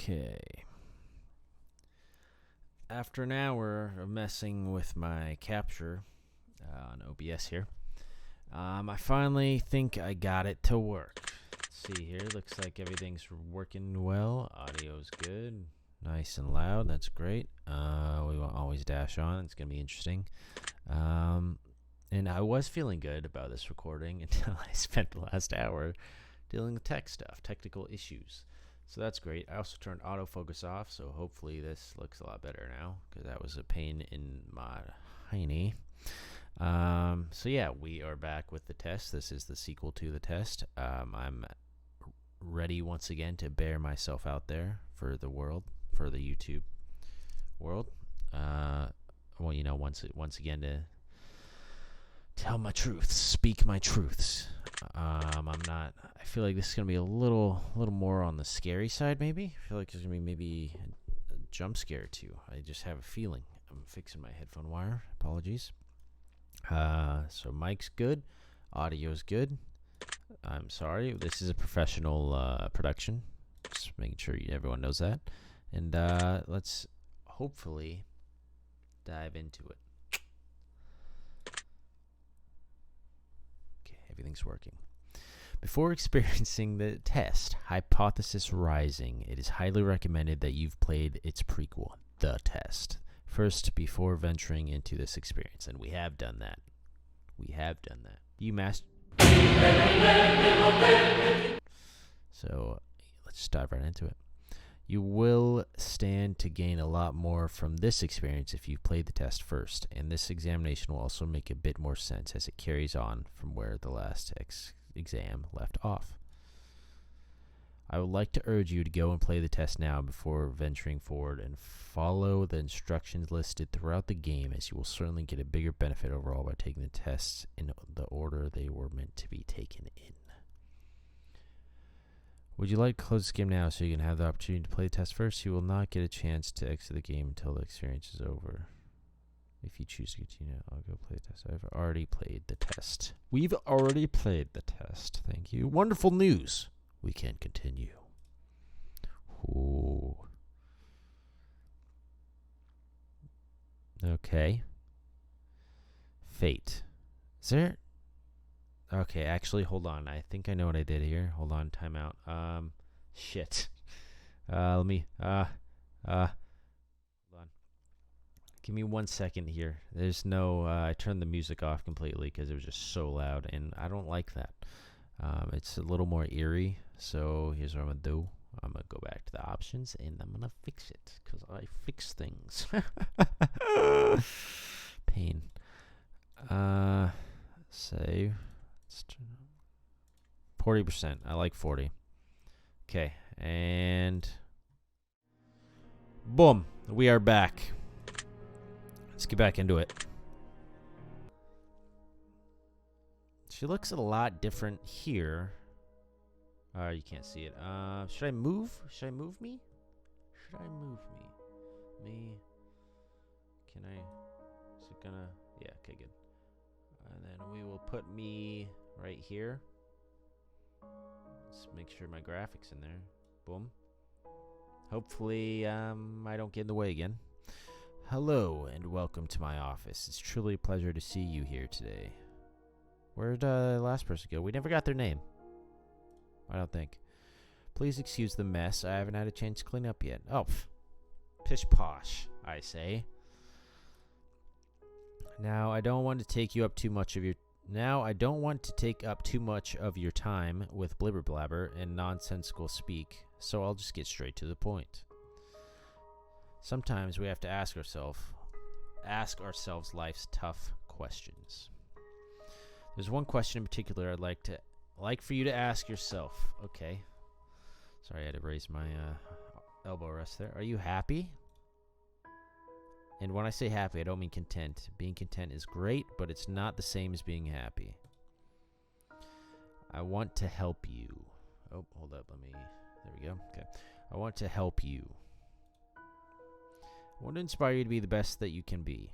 Okay. After an hour of messing with my capture on OBS here, I finally think I got it to work. Let's see here. Looks like everything's working well. Audio's good. Nice and loud. That's great. We will always dash on. It's going to be interesting. And I was feeling good about this recording until I spent the last hour dealing with tech stuff, technical issues. So that's great. I also turned autofocus off, so hopefully this looks a lot better now, because that was a pain in my hiney. So yeah, we are back with the test. This is the sequel to the test. I'm ready once again to bear myself out there for the world, for the YouTube world. Well, you know, once again to tell my truths, speak my truths. I feel like this is gonna be a little more on the scary side, maybe. I feel like there's gonna be maybe a jump scare too. I just have a feeling. I'm fixing my headphone wire. Apologies. So mic's good, audio's good. I'm sorry. This is a professional production. Just making sure everyone knows that. And let's hopefully dive into it. Okay, everything's working. Before experiencing the test, Hypothesis Rising, it is highly recommended that you've played its prequel, The Test, first before venturing into this experience. And we have done that. You master. So let's dive right into it. You will stand to gain a lot more from this experience if you played the test first, and this examination will also make a bit more sense as it carries on from where the last exam left off. I would like to urge you to go and play the test now before venturing forward and follow the instructions listed throughout the game, as you will certainly get a bigger benefit overall by taking the tests in the order they were meant to be taken in. Would you like to close this game now so you can have the opportunity to play the test first? You will not get a chance to exit the game until the experience is over. If you choose to continue, I'll go play the test. I've already played the test. We've already played the test. Thank you. Wonderful news. We can continue. Ooh. Okay. Fate. Is there... Okay, actually, hold on. I think I know what I did here. Hold on, timeout. Shit. Let me, hold on. Give me 1 second here. There's no, I turned the music off completely because it was just so loud, and I don't like that. It's a little more eerie, so here's what I'm going to do. I'm going to go back to the options, and I'm going to fix it, because I fix things. Pain. Save. 40%. I like 40. Okay, and boom, we are back. Let's get back into it. She looks a lot different here. You can't see it. Should I move? Should I move me? Should I move me? Me? Can I? Is it gonna? Yeah. Okay. Good. And then we will put me right here. Let's make sure my graphics in there. Boom. Hopefully, I don't get in the way again. Hello, and welcome to my office. It's truly a pleasure to see you here today. Where'd the last person go? We never got their name. I don't think. Please excuse the mess. I haven't had a chance to clean up yet. Oh, pish posh, I say. Now, I don't want to take up too much of your time with blibber blabber and nonsensical speak, so I'll just get straight to the point. Sometimes we have to ask ourselves life's tough questions. There's one question in particular I'd like for you to ask yourself. Okay. Sorry, I had to raise my elbow rest there. Are you happy? And when I say happy, I don't mean content. Being content is great, but it's not the same as being happy. I want to help you. Oh, hold up. There we go. Okay. I want to help you. I want to inspire you to be the best that you can be.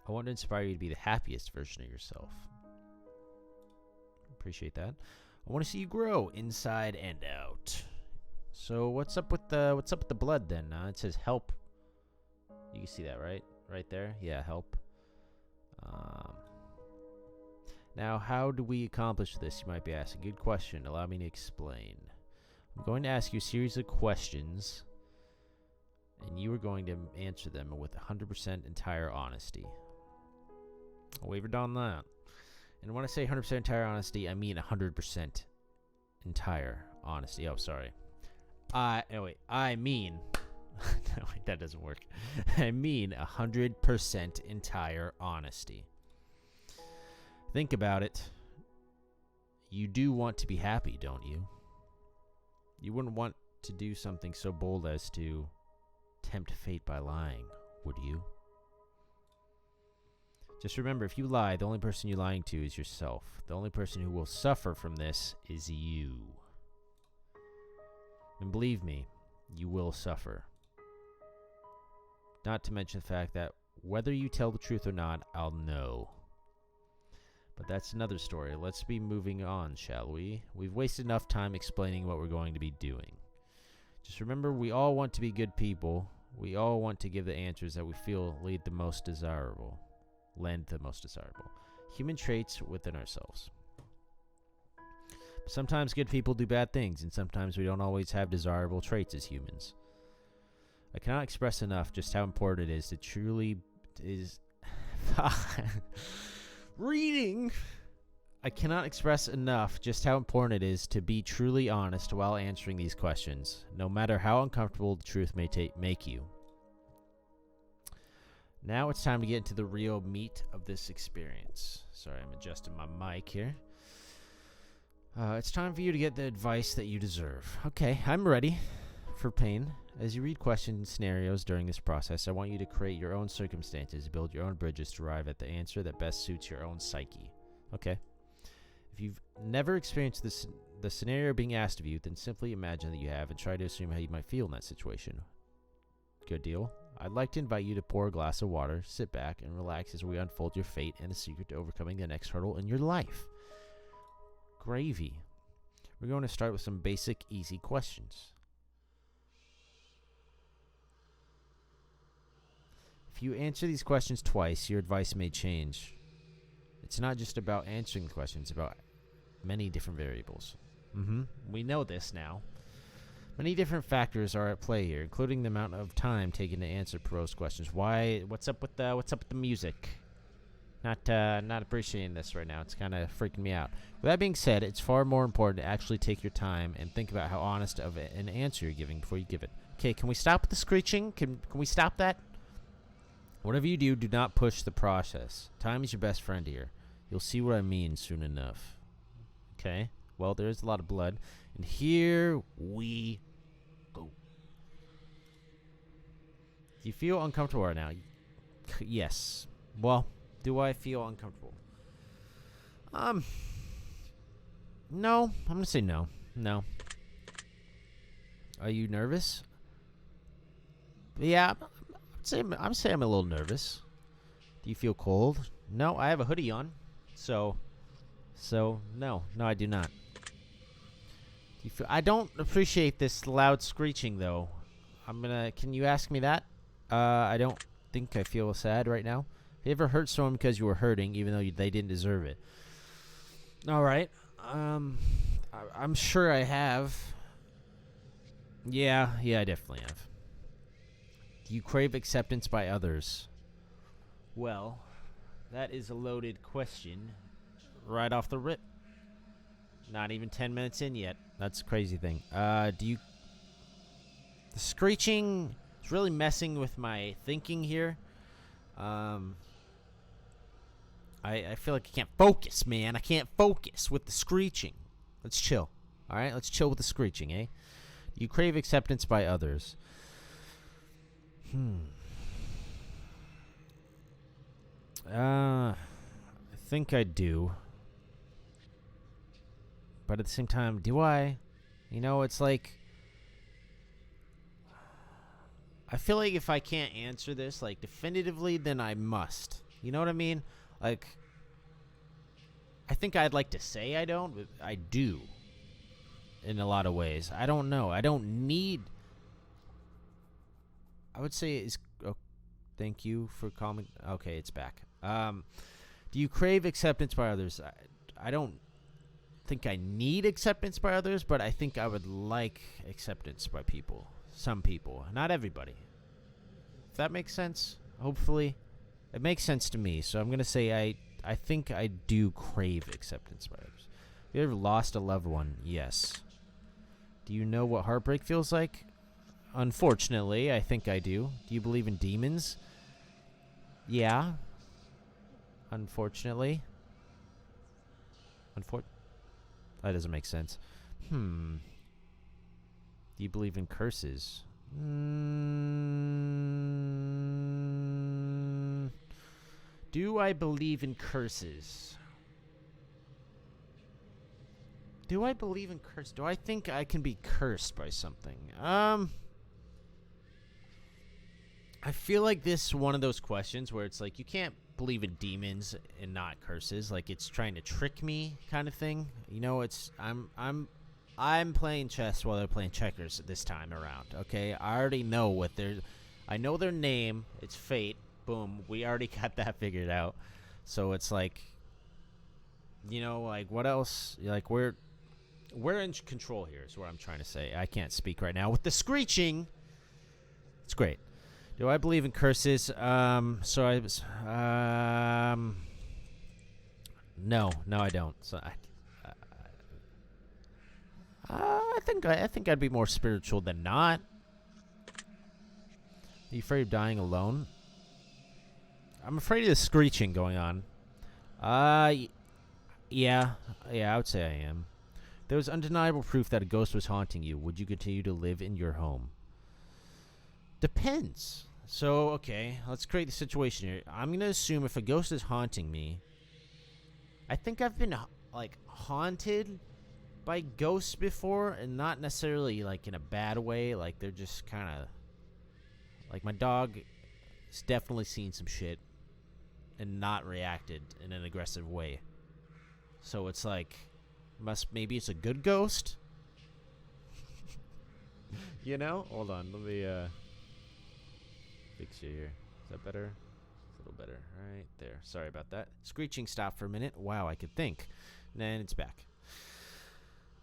I want to inspire you to be the happiest version of yourself. Appreciate that. I want to see you grow inside and out. So what's up with the blood then? It says help. You can see that, right? Right there. Yeah, help. Now, how do we accomplish this? You might be asking. Good question. Allow me to explain. I'm going to ask you a series of questions, and you are going to answer them with 100% entire honesty. I'll waver on that. And when I say 100% entire honesty, I mean 100% entire honesty. Oh, sorry. I mean... no, wait, that doesn't work. I mean 100% entire honesty. Think about it. You do want to be happy, don't you? You wouldn't want to do something so bold as to tempt fate by lying, would you? Just remember, if you lie, the only person you're lying to is yourself. The only person who will suffer from this is you. And believe me, you will suffer. Not to mention the fact that whether you tell the truth or not, I'll know. But that's another story. Let's be moving on, shall we? We've wasted enough time explaining what we're going to be doing. Just remember, we all want to be good people. We all want to give the answers that we feel lend the most desirable. Human traits within ourselves. Sometimes good people do bad things, and sometimes we don't always have desirable traits as humans. I cannot express enough just how important it is to truly reading. I cannot express enough just how important it is to be truly honest while answering these questions, no matter how uncomfortable the truth may make you. Now it's time to get into the real meat of this experience. Sorry, I'm adjusting my mic here. It's time for you to get the advice that you deserve. Okay, I'm ready for pain. As you read questions and scenarios during this process, I want you to create your own circumstances, build your own bridges to arrive at the answer that best suits your own psyche. Okay. If you've never experienced the scenario being asked of you, then simply imagine that you have and try to assume how you might feel in that situation. Good deal. I'd like to invite you to pour a glass of water, sit back, and relax as we unfold your fate and the secret to overcoming the next hurdle in your life. Gravy. We're going to start with some basic, easy questions. If you answer these questions twice, your advice may change. It's not just about answering the questions, it's about many different variables. We know this now. Many different factors are at play here, including the amount of time taken to answer proposed questions. What's up with the music? Not appreciating this right now. It's kind of freaking me out. With that being said, it's far more important to actually take your time and think about how honest of an answer you're giving before you give it. Okay, can we stop the screeching? Can we stop that? Whatever you do, do not push the process. Time is your best friend here. You'll see what I mean soon enough. Okay? Well, there's a lot of blood. And here we go. Do you feel uncomfortable right now? Yes. Well, do I feel uncomfortable? No. I'm going to say no. No. Are you nervous? Yeah. I'm saying I'm a little nervous. Do you feel cold? No, I have a hoodie on. So no, I do not. Do you feel? I don't appreciate this loud screeching though. Can you ask me that? I don't think I feel sad right now. Have you ever hurt someone because you were hurting, even though they didn't deserve it? All right. I'm sure I have. Yeah, I definitely have. Do you crave acceptance by others? Well, that is a loaded question right off the rip. Not even 10 minutes in yet. That's a crazy thing. The screeching is really messing with my thinking here. I feel like I can't focus, man. I can't focus with the screeching. Let's chill. All right? Let's chill with the screeching, eh? You crave acceptance by others. I think I do. But at the same time, do I? You know, it's like, I feel like if I can't answer this, like, definitively, then I must. You know what I mean? Like, I think I'd like to say I don't, but I do. in a lot of ways. I don't know. I don't need. I would say is. Oh, thank you for calling. Okay, it's back. Do you crave acceptance by others? I don't think I need acceptance by others, but I think I would like acceptance by people. Some people, not everybody. If that makes sense, hopefully. It makes sense to me, so I'm going to say I think I do crave acceptance by others. Have you ever lost a loved one? Yes. Do you know what heartbreak feels like? Unfortunately, I think I do. Do you believe in demons? Yeah. Unfortunately. That doesn't make sense. Do you believe in curses? Do I believe in curses? Do I believe in curse? Do I think I can be cursed by something? I feel like this is one of those questions where it's like you can't believe in demons and not curses. Like it's trying to trick me, kind of thing. You know, it's I'm playing chess while they're playing checkers this time around. Okay, I already know what I know their name. It's fate. Boom. We already got that figured out. So it's like, you know, like what else? Like we're in control here is what I'm trying to say. I can't speak right now with the screeching. It's great. Do I believe in curses? No, I don't. So I think I'd be more spiritual than not. Are you afraid of dying alone? I'm afraid of the screeching going on. Yeah, I would say I am. There was undeniable proof that a ghost was haunting you. Would you continue to live in your home? Depends. So, okay, let's create the situation here. I'm going to assume if a ghost is haunting me, I think I've been, like, haunted by ghosts before, and not necessarily, like, in a bad way. Like, they're just kind of, like, my dog has definitely seen some shit and not reacted in an aggressive way. So it's like, maybe it's a good ghost? You know? Hold on, let me, fix you here. Is that better? It's a little better. Right there. Sorry about that. Screeching stopped for a minute. Wow, I could think. And then it's back.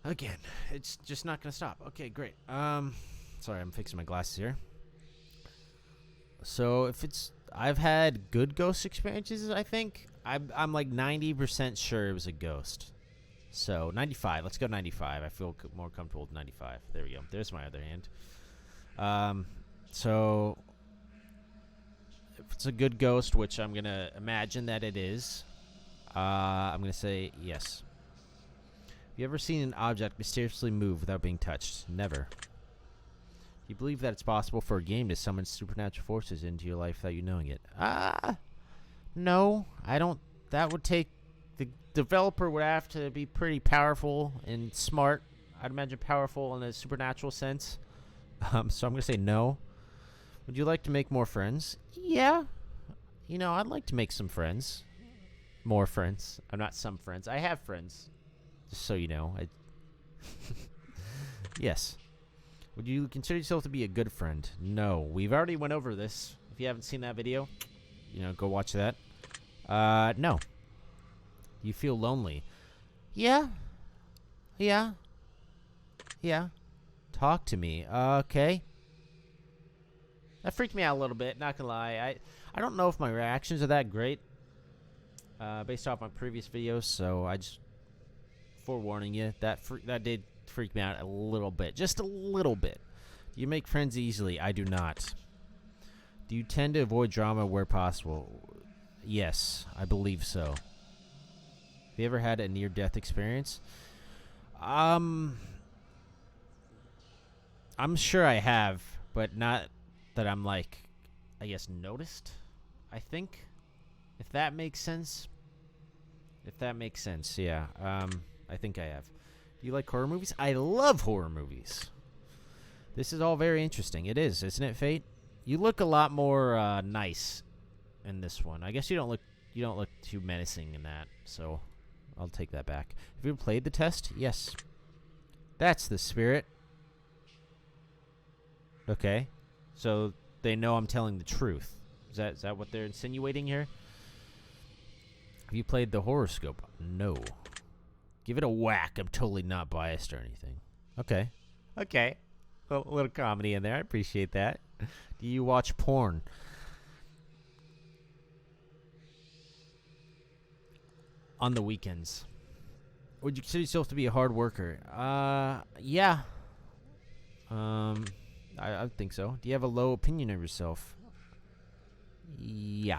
Again, it's just not going to stop. Okay, great. Sorry, I'm fixing my glasses here. So if it's, I've had good ghost experiences, I think. I'm like 90% sure it was a ghost. So 95. Let's go 95. I feel more comfortable with 95. There we go. There's my other hand. So if it's a good ghost, which I'm going to imagine that it is, I'm going to say yes. Have you ever seen an object mysteriously move without being touched? Never. Do you believe that it's possible for a game to summon supernatural forces into your life without you knowing it? No, I don't. That would take, the developer would have to be pretty powerful and smart. I'd imagine powerful in a supernatural sense. So I'm going to say no. Would you like to make more friends? Yeah. You know, I'd like to make some friends. More friends. I'm not some friends. I have friends. Just so you know. Yes. Would you consider yourself to be a good friend? No. We've already went over this. If you haven't seen that video, you know, go watch that. No. You feel lonely? Yeah. Talk to me. Okay. That freaked me out a little bit, not gonna lie. I don't know if my reactions are that great, based off my previous videos, so I just, forewarning you, that did freak me out a little bit. Just a little bit. Do you make friends easily? I do not. Do you tend to avoid drama where possible? Yes, I believe so. Have you ever had a near-death experience? I'm sure I have, but not that I'm like, I guess, noticed, I think. If that makes sense. Yeah. I think I have. Do you like horror movies? I love horror movies. This is all very interesting. It is, isn't it, Fate? You look a lot more nice in this one. I guess you don't look too menacing in that, so I'll take that back. Have you ever played the test? Yes. That's the spirit. Okay. So they know I'm telling the truth. Is that what they're insinuating here? Have you played the horoscope? No. Give it a whack. I'm totally not biased or anything. Okay. Okay. A little comedy in there. I appreciate that. Do you watch porn? On the weekends. Would you consider yourself to be a hard worker? Yeah. I think so. Do you have a low opinion of yourself? Yeah.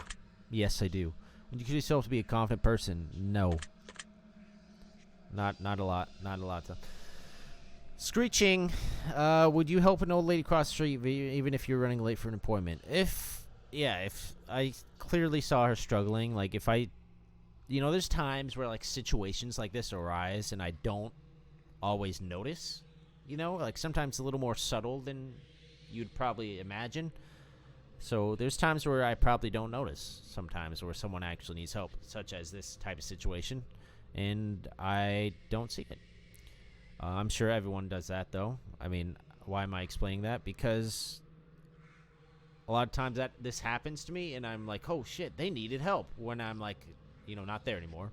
Yes, I do. Would you consider yourself to be a confident person? No. Not a lot. Not a lot. Screeching. Would you help an old lady cross the street even if you're running late for an appointment? If I clearly saw her struggling, like if I, there's times where like situations like this arise and I don't always notice, like sometimes it's a little more subtle than you'd probably imagine. So there's times where I probably don't notice sometimes where someone actually needs help, such as this type of situation, and I don't see it. I'm sure everyone does that, though. I mean, why am I explaining that? Because a lot of times this happens to me, and I'm like, oh, shit, they needed help, when I'm like, not there anymore.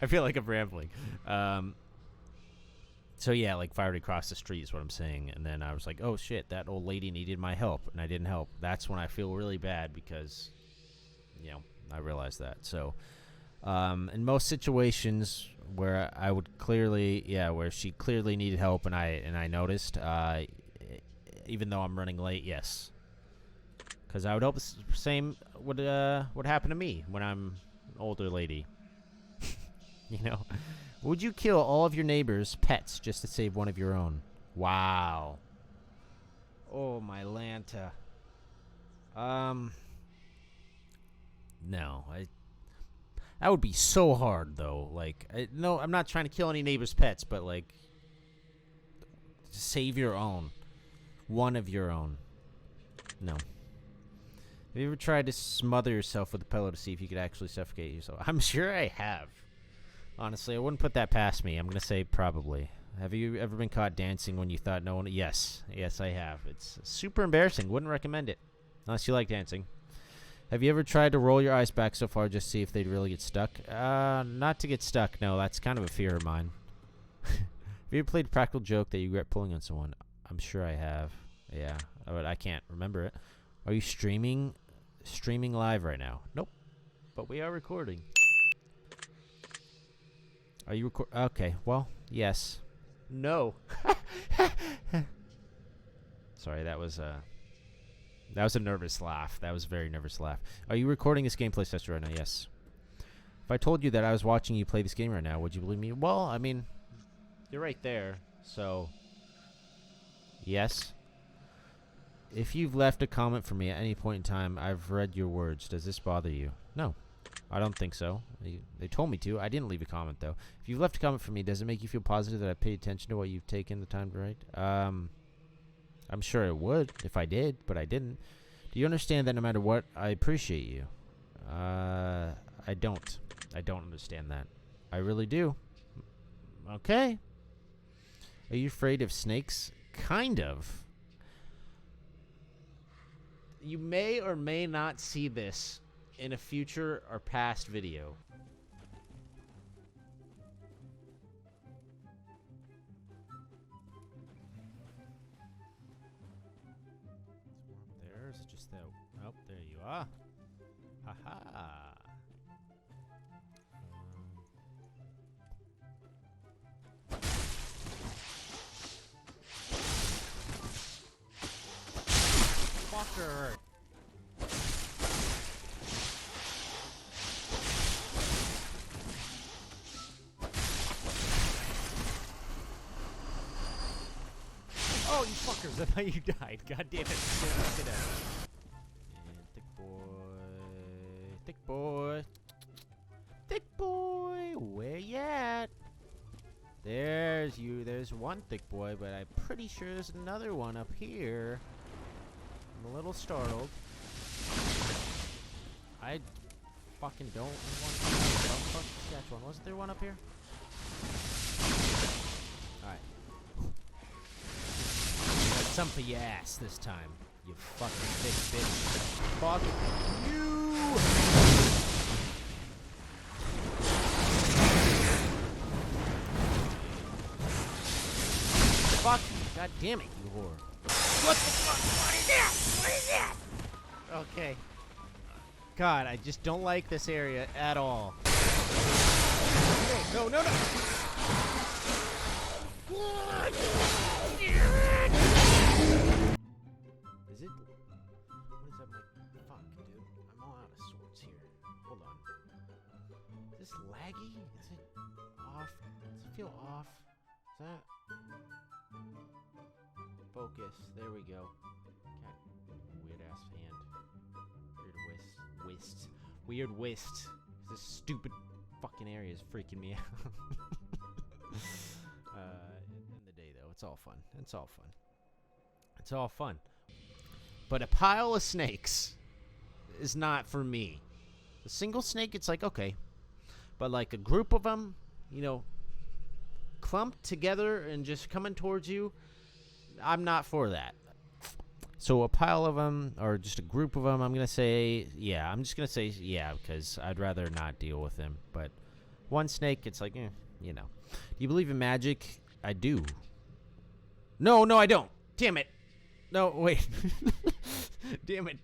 I feel like I'm rambling. So, yeah, like if I already crossed the street is what I'm saying, and then I was like, oh, shit, that old lady needed my help, and I didn't help. That's when I feel really bad because, I realized that. So, in most situations where I would clearly, where she clearly needed help and I noticed, even though I'm running late, yes. Because I would hope the same would happen to me when I'm an older lady. Would you kill all of your neighbors' pets just to save one of your own? Wow. Oh, my Lanta. No. That would be so hard, though. Like, no, I'm not trying to kill any neighbors' pets, but, like, save your own. One of your own. No. Have you ever tried to smother yourself with a pillow to see if you could actually suffocate yourself? I'm sure I have. Honestly, I wouldn't put that past me. I'm going to say probably. Have you ever been caught dancing when you thought no one... Yes. Yes, I have. It's super embarrassing. Wouldn't recommend it. Unless you like dancing. Have you ever tried to roll your eyes back so far just to see if they'd really get stuck? Not to get stuck. No, that's kind of a fear of mine. Have you ever played a practical joke that you regret pulling on someone? I'm sure I have. Yeah. But I can't remember it. Are you streaming live right now? Nope. But we are recording. Are you okay, well, yes. No. Sorry, that was a nervous laugh. That was a very nervous laugh. Are you recording this gameplay session right now? Yes. If I told you that I was watching you play this game right now, would you believe me? Well, I mean, you're right there, so yes. If you've left a comment for me at any point in time, I've read your words. Does this bother you? No. I don't think so. They told me to. I didn't leave a comment, though. If you've left a comment for me, does it make you feel positive that I paid attention to what you've taken the time to write? I'm sure it would if I did, but I didn't. Do you understand that no matter what, I appreciate you? I don't. I don't understand that. I really do. Okay. Are you afraid of snakes? Kind of. You may or may not see this in a future or past video. There's just that. Oh, there you are. Haha. Fucker. Oh, you fuckers! I thought you died. God damn it! Get out. And thick boy, thick boy, where you at? There's you. There's one thick boy, but I'm pretty sure there's another one up here. I'm a little startled. I fucking don't want to catch one. Wasn't there one up here? Alright. Got some for your ass this time, you fucking big bitch. Fuck you! Fuck you. God damn it, you whore. What the fuck? What is that? What is that? Okay. God, I just don't like this area at all. No, no, no, no. Is it? What is that? Fuck, dude. I'm all out of sorts here. Hold on. Is this laggy? Is it off? Does it feel off? Is that? Focus. There we go. God, weird ass hand. Weird whist. Weird whist. This stupid fucking area is freaking me out. In the day, though, it's all fun. It's all fun. It's all fun. But a pile of snakes is not for me. A single snake, it's like, okay. But like a group of them, you know, clumped together and just coming towards you, I'm not for that. So a pile of them, or just a group of them, I'm going to say, yeah. I'm just going to say, yeah, because I'd rather not deal with them. But one snake, it's like, you know. Do you believe in magic? I do. No, I don't. Damn it. No, wait. Damn it.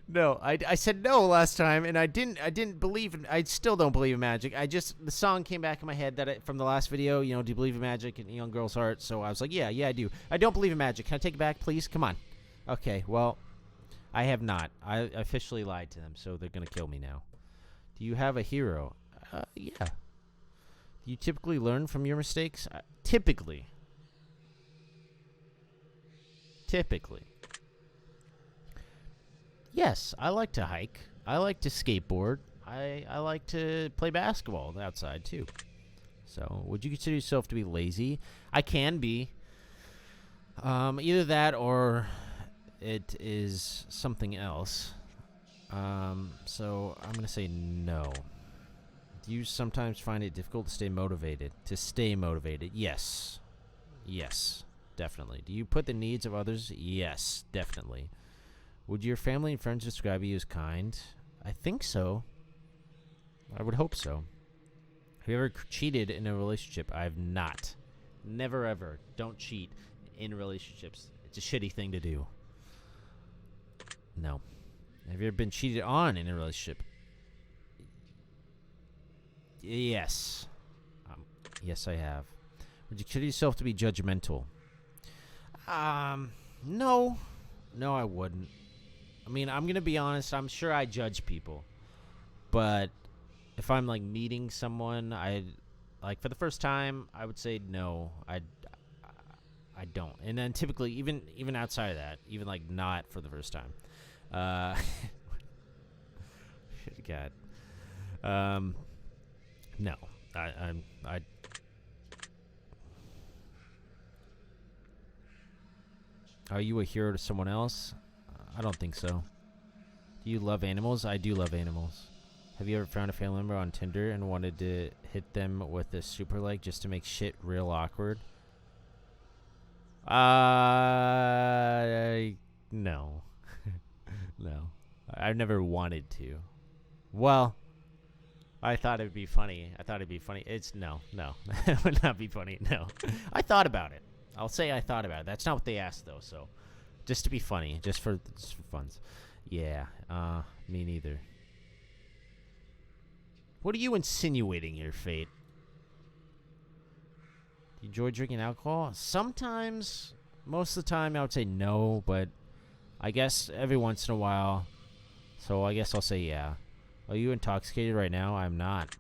No, I said no last time, and I didn't believe in, I still don't believe in magic. The song came back in my head from the last video, you know, do you believe in magic in a young girl's heart? So I was like, yeah, I do. I don't believe in magic. Can I take it back, please? Come on. Okay, well, I have not. I officially lied to them, so they're going to kill me now. Do you have a hero? Yeah. Do you typically learn from your mistakes? Typically. Yes, I like to hike. I like to skateboard. I like to play basketball outside, too. So, would you consider yourself to be lazy? I can be. Either that or it is something else. So, I'm going to say no. Do you sometimes find it difficult to stay motivated? Yes. Yes, definitely. Do you put the needs of others? Yes, definitely. Would your family and friends describe you as kind? I think so. I would hope so. Have you ever cheated in a relationship? I have not. Never ever. Don't cheat in relationships. It's a shitty thing to do. No. Have you ever been cheated on in a relationship? Yes. Yes, I have. Would you consider yourself to be judgmental? No. No, I wouldn't. I mean, I'm going to be honest. I'm sure I judge people. But if I'm, like, meeting someone, for the first time, I would say no. I don't. And then typically, even outside of that, even, like, not for the first time. God. No. I Are you a hero to someone else? I don't think so. Do you love animals? I do love animals. Have you ever found a family member on Tinder and wanted to hit them with a super like just to make shit real awkward? No. No. I've never wanted to. Well, I thought it'd be funny. It's no. It would not be funny. No. I thought about it. I'll say I thought about it. That's not what they asked, though, so just to be funny, just for funs. Yeah, me neither. What are you insinuating here, Fate? Do you enjoy drinking alcohol? Sometimes. Most of the time, I would say no, but I guess every once in a while. So I guess I'll say yeah. Are you intoxicated right now? I'm not.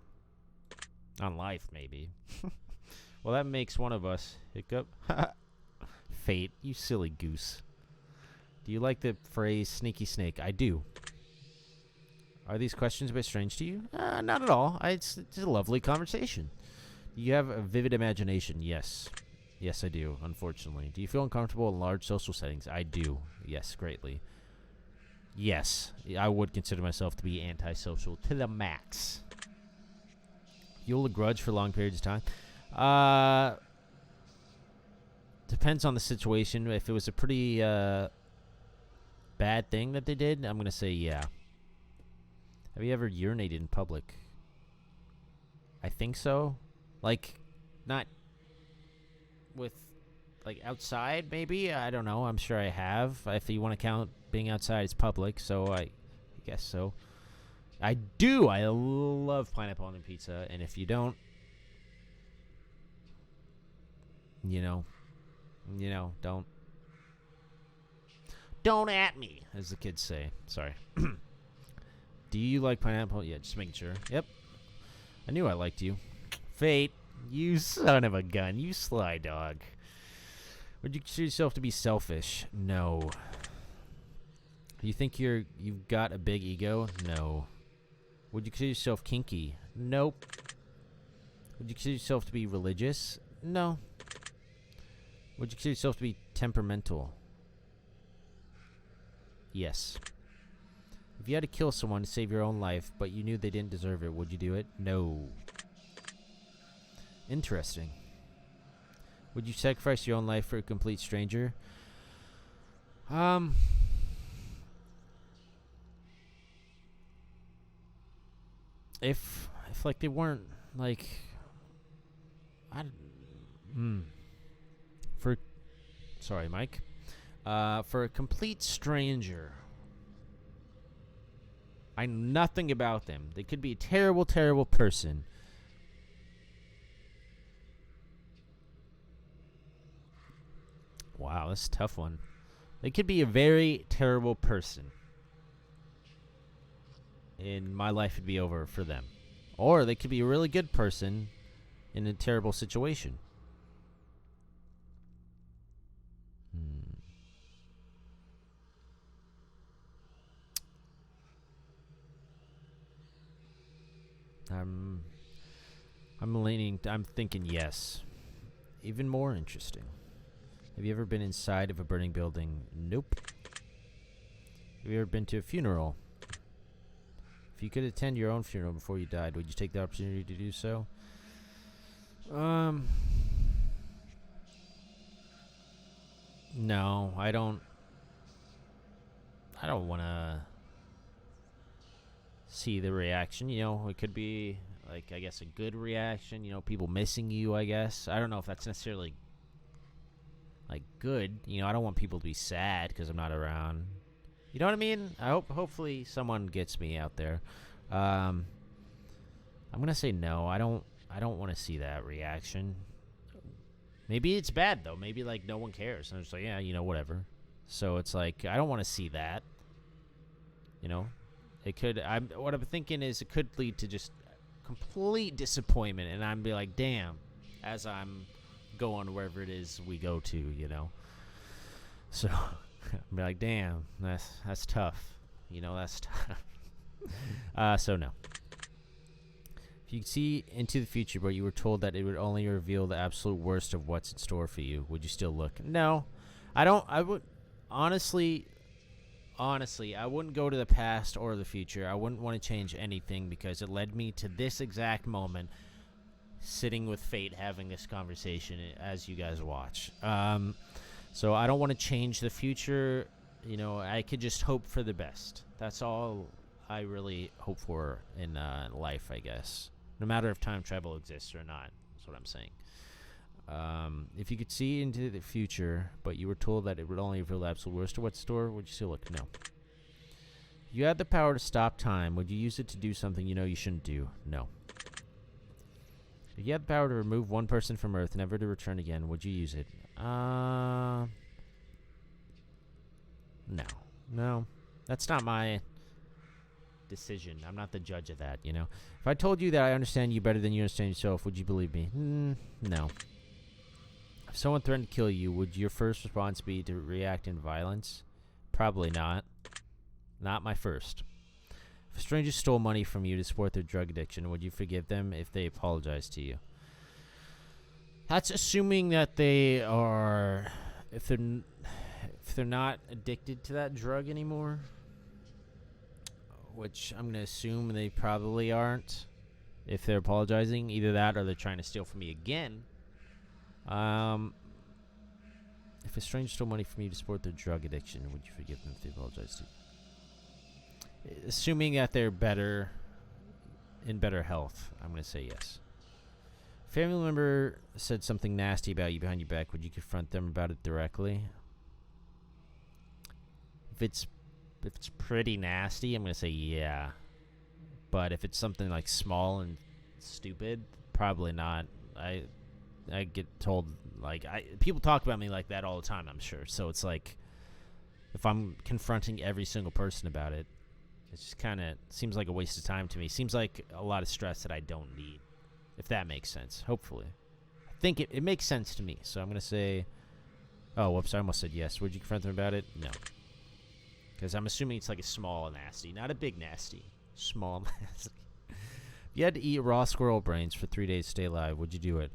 On life, maybe. Well, that makes one of us. Hiccup. Fate, you silly goose. Do you like the phrase sneaky snake? I do. Are these questions a bit strange to you? Not at all. It's a lovely conversation. You have a vivid imagination. Yes. Yes, I do, unfortunately. Do you feel uncomfortable in large social settings? I do. Yes, greatly. Yes, I would consider myself to be antisocial to the max. You hold a grudge for long periods of time? depends on the situation. If it was a pretty bad thing that they did, I'm gonna say yeah. Have you ever urinated in public? I think so. Like, not with, like, outside, maybe? I don't know. I'm sure I have. If you want to count being outside as public, so I guess so. I do. I love pineapple on pizza, and if you don't, don't at me, as the kids say. Sorry. Do you like pineapple? Yeah, just making sure. Yep. I knew I liked you. Fate, you son of a gun. You sly dog. Would you consider yourself to be selfish? No. You think you've got a big ego? No. Would you consider yourself kinky? Nope. Would you consider yourself to be religious? No. Would you consider yourself to be temperamental? Yes. If you had to kill someone to save your own life, but you knew they didn't deserve it, would you do it? No. Interesting. Would you sacrifice your own life for a complete stranger? If like they weren't like, sorry, Mike. For a complete stranger, I know nothing about them. They could be a terrible, terrible person. Wow, that's a tough one. They could be a very terrible person, and my life would be over for them. Or they could be a really good person in a terrible situation. I'm thinking yes. Even more interesting. Have you ever been inside of a burning building? Nope. Have you ever been to a funeral? If you could attend your own funeral before you died, would you take the opportunity to do so? No, I don't want to see the reaction. It could be, like, I guess a good reaction, people missing you, I guess. I don't know if that's necessarily, like, good. I don't want people to be sad because I'm not around. You know what I mean? Hopefully someone gets me out there. I'm going to say no. I don't want to see that reaction. Maybe it's bad, though. Maybe, like, no one cares. And I'm just like, yeah, whatever. So it's like, I don't want to see that. It could, what I'm thinking is it could lead to just complete disappointment. And I'm be like, damn, as I'm going wherever it is we go to, So I'm be like, damn, that's tough. That's tough. So no. If you could see into the future, but you were told that it would only reveal the absolute worst of what's in store for you, would you still look? No. I would honestly, I wouldn't go to the past or the future. I wouldn't want to change anything because it led me to this exact moment, sitting with fate, having this conversation as you guys watch. So I don't want to change the future. I could just hope for the best. That's all I really hope for in life, I guess. No matter if time travel exists or not. That's what I'm saying. If you could see into the future, but you were told that it would only reveal the absolute worst of what's in store, would you still look? No. If you had the power to stop time, would you use it to do something you shouldn't do? No. If you had the power to remove one person from Earth, never to return again, would you use it? No. No. That's not my decision. I'm not the judge of that, If I told you that I understand you better than you understand yourself, would you believe me? No. If someone threatened to kill you, would your first response be to react in violence? Probably not. Not my first. If a stranger stole money from you to support their drug addiction, would you forgive them if they apologized to you? That's assuming that they are, if they're not addicted to that drug anymore, which I'm going to assume they probably aren't. If they're apologizing, either that or they're trying to steal from me again. If a stranger stole money from you to support their drug addiction, would you forgive them if they apologize to you? Assuming that they're in better health, I'm going to say yes. Family member said something nasty about you behind your back. Would you confront them about it directly? If it's pretty nasty, I'm going to say yeah. But if it's something like small and stupid, probably not. I get told, like, people talk about me like that all the time, I'm sure. So it's like, if I'm confronting every single person about it, it just kind of seems like a waste of time to me. Seems like a lot of stress that I don't need, if that makes sense, hopefully. I think it makes sense to me. So I'm going to say, oh, whoops, I almost said yes. Would you confront them about it? No. Because I'm assuming it's like a small nasty, not a big nasty. Small nasty. If you had to eat raw squirrel brains for 3 days to stay alive, would you do it?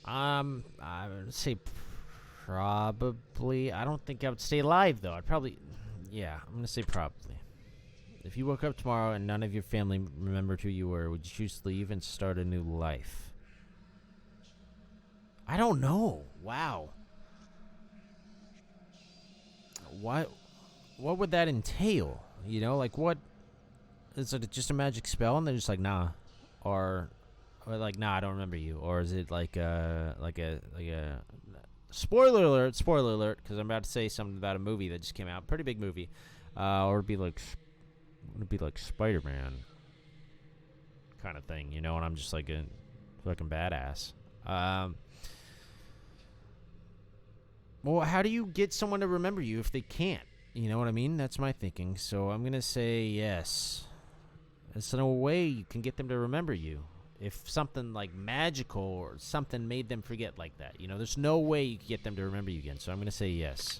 I would say probably. I don't think I would stay alive, though. I'd probably... Yeah, I'm going to say probably. If you woke up tomorrow and none of your family remembered who you were, would you choose to leave and start a new life? I don't know. Wow. What would that entail? You know, like, what? Is it just a magic spell and they're just like, nah? Or like, nah, I don't remember you? Or is it like a spoiler alert, because I'm about to say something about a movie that just came out, pretty big movie, or it'd be like Spider-Man kind of thing, you know, and I'm just like a fucking badass. Well, how do you get someone to remember you if they can't? You know what I mean? That's my thinking. So I'm gonna say yes. There's no way you can get them to remember you. If something like magical or something made them forget like that, you know, there's no way you can get them to remember you again. So I'm going to say yes.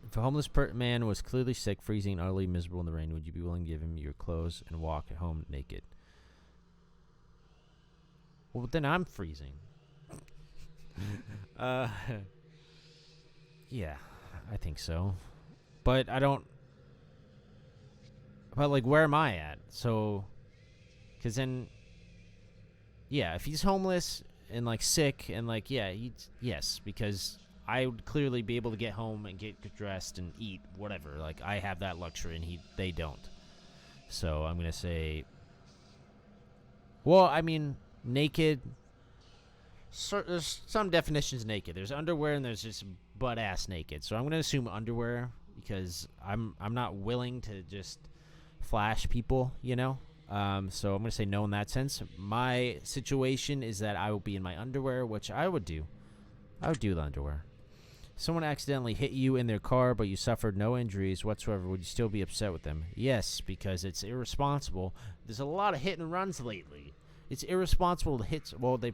If a homeless man was clearly sick, freezing, and utterly miserable in the rain, would you be willing to give him your clothes and walk home naked? Well, then I'm freezing. Yeah, I think so. But I don't... But, like, where am I at? So... Because then, yeah, if he's homeless and, like, sick and, like, yeah, yes, because I would clearly be able to get home and get dressed and eat, whatever. Like, I have that luxury and they don't. So I'm going to say, well, I mean, naked, there's some definitions of naked. There's underwear and there's just butt-ass naked. So I'm going to assume underwear because I'm not willing to just flash people, you know? So I'm going to say no in that sense. My situation is that I will be in my underwear, which I would do. I would do the underwear. Someone accidentally hit you in their car, but you suffered no injuries whatsoever. Would you still be upset with them? Yes, because it's irresponsible. There's a lot of hit and runs lately. It's irresponsible to hit. Well, they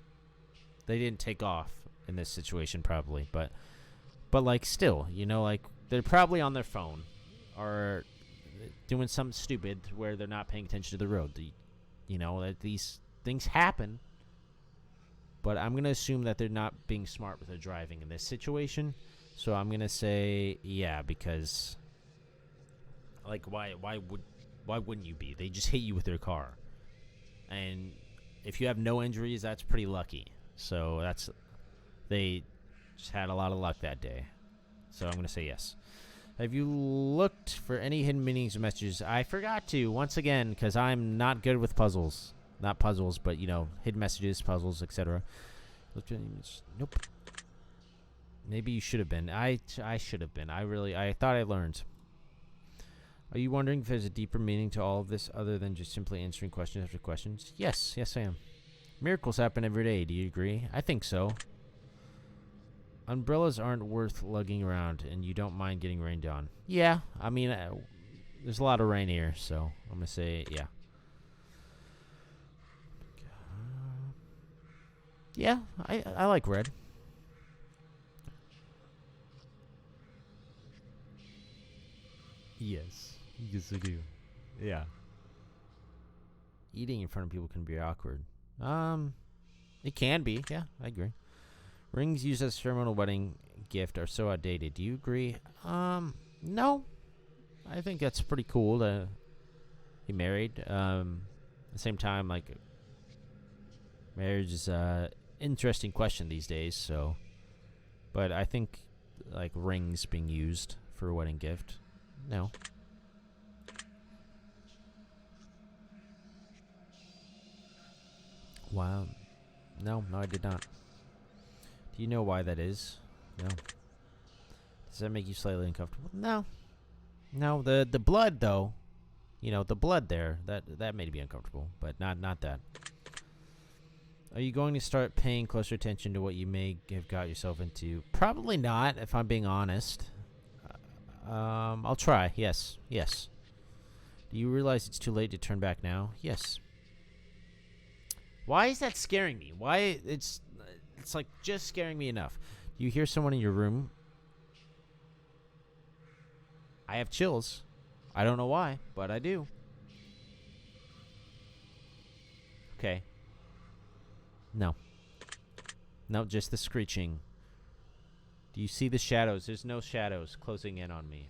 didn't take off in this situation probably, but like still, you know, like they're probably on their phone or doing something stupid where they're not paying attention to the road. You know, that these things happen. But I'm going to assume that they're not being smart with their driving in this situation. So I'm going to say, yeah, because, like, why wouldn't you be? They just hit you with their car. And if you have no injuries, that's pretty lucky. So they just had a lot of luck that day. So I'm going to say yes. Have you looked for any hidden meanings of messages? I forgot to, once again, because I'm not good with puzzles. Not puzzles, but, you know, hidden messages, puzzles, etc. Nope. Maybe you should have been. I should have been. I thought I learned. Are you wondering if there's a deeper meaning to all of this other than just simply answering questions after questions? Yes, I am. Miracles happen every day. Do you agree? I think so. Umbrellas aren't worth lugging around, and you don't mind getting rained on. Yeah, I mean, there's a lot of rain here, so I'm going to say yeah. Yeah, I like red. Yes I do. Yeah. Eating in front of people can be awkward. It can be. Yeah, I agree. Rings used as ceremonial wedding gift are so outdated. Do you agree? No. I think that's pretty cool to be married. At the same time, like, marriage is interesting question these days. So, but I think like rings being used for a wedding gift. No. Wow. No, I did not. Do you know why that is? No. Does that make you slightly uncomfortable? No. No, the blood though. You know, the blood there, that made me uncomfortable, but not that. Are you going to start paying closer attention to what you may have got yourself into? Probably not, if I'm being honest. I'll try. Yes. Do you realize it's too late to turn back now? Yes. Why is that scaring me? Why it's like just scaring me enough. Do you hear someone in your room? I have chills. I don't know why, but I do. Okay. No, just the screeching. Do you see the shadows? There's no shadows closing in on me.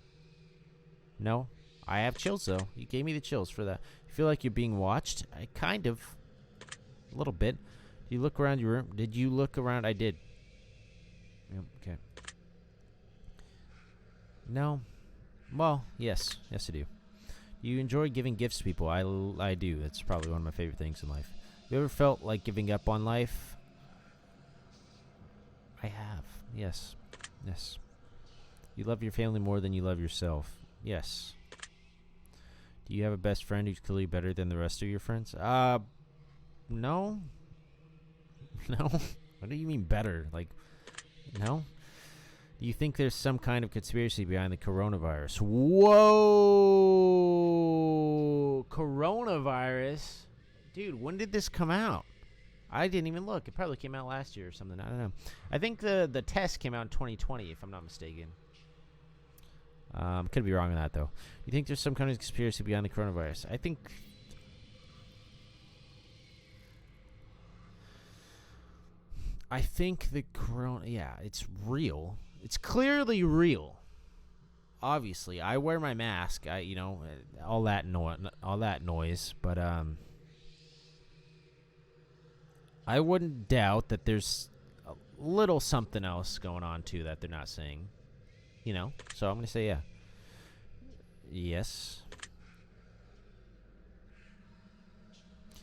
No? I have chills, though. You gave me the chills for that. You feel like you're being watched? I kind of. A little bit. Do you look around your room? Did you look around? I did. Yep, okay. No. Well, yes. Yes, I do. You enjoy giving gifts to people. I do. That's probably one of my favorite things in life. You ever felt like giving up on life? I have. Yes. You love your family more than you love yourself. Yes. Do you have a best friend who's clearly better than the rest of your friends? No. No. What do you mean better? Like, no? Do you think there's some kind of conspiracy behind the coronavirus? Whoa! Coronavirus? Dude, when did this come out? I didn't even look. It probably came out last year or something. I don't know. I think the test came out in 2020, if I'm not mistaken. Could be wrong on that, though. You think there's some kind of conspiracy behind the coronavirus? I think the corona... Yeah, it's real. It's clearly real. Obviously. I wear my mask. All that noise. But, I wouldn't doubt that there's a little something else going on, too, that they're not saying. So I'm going to say yeah. Yes.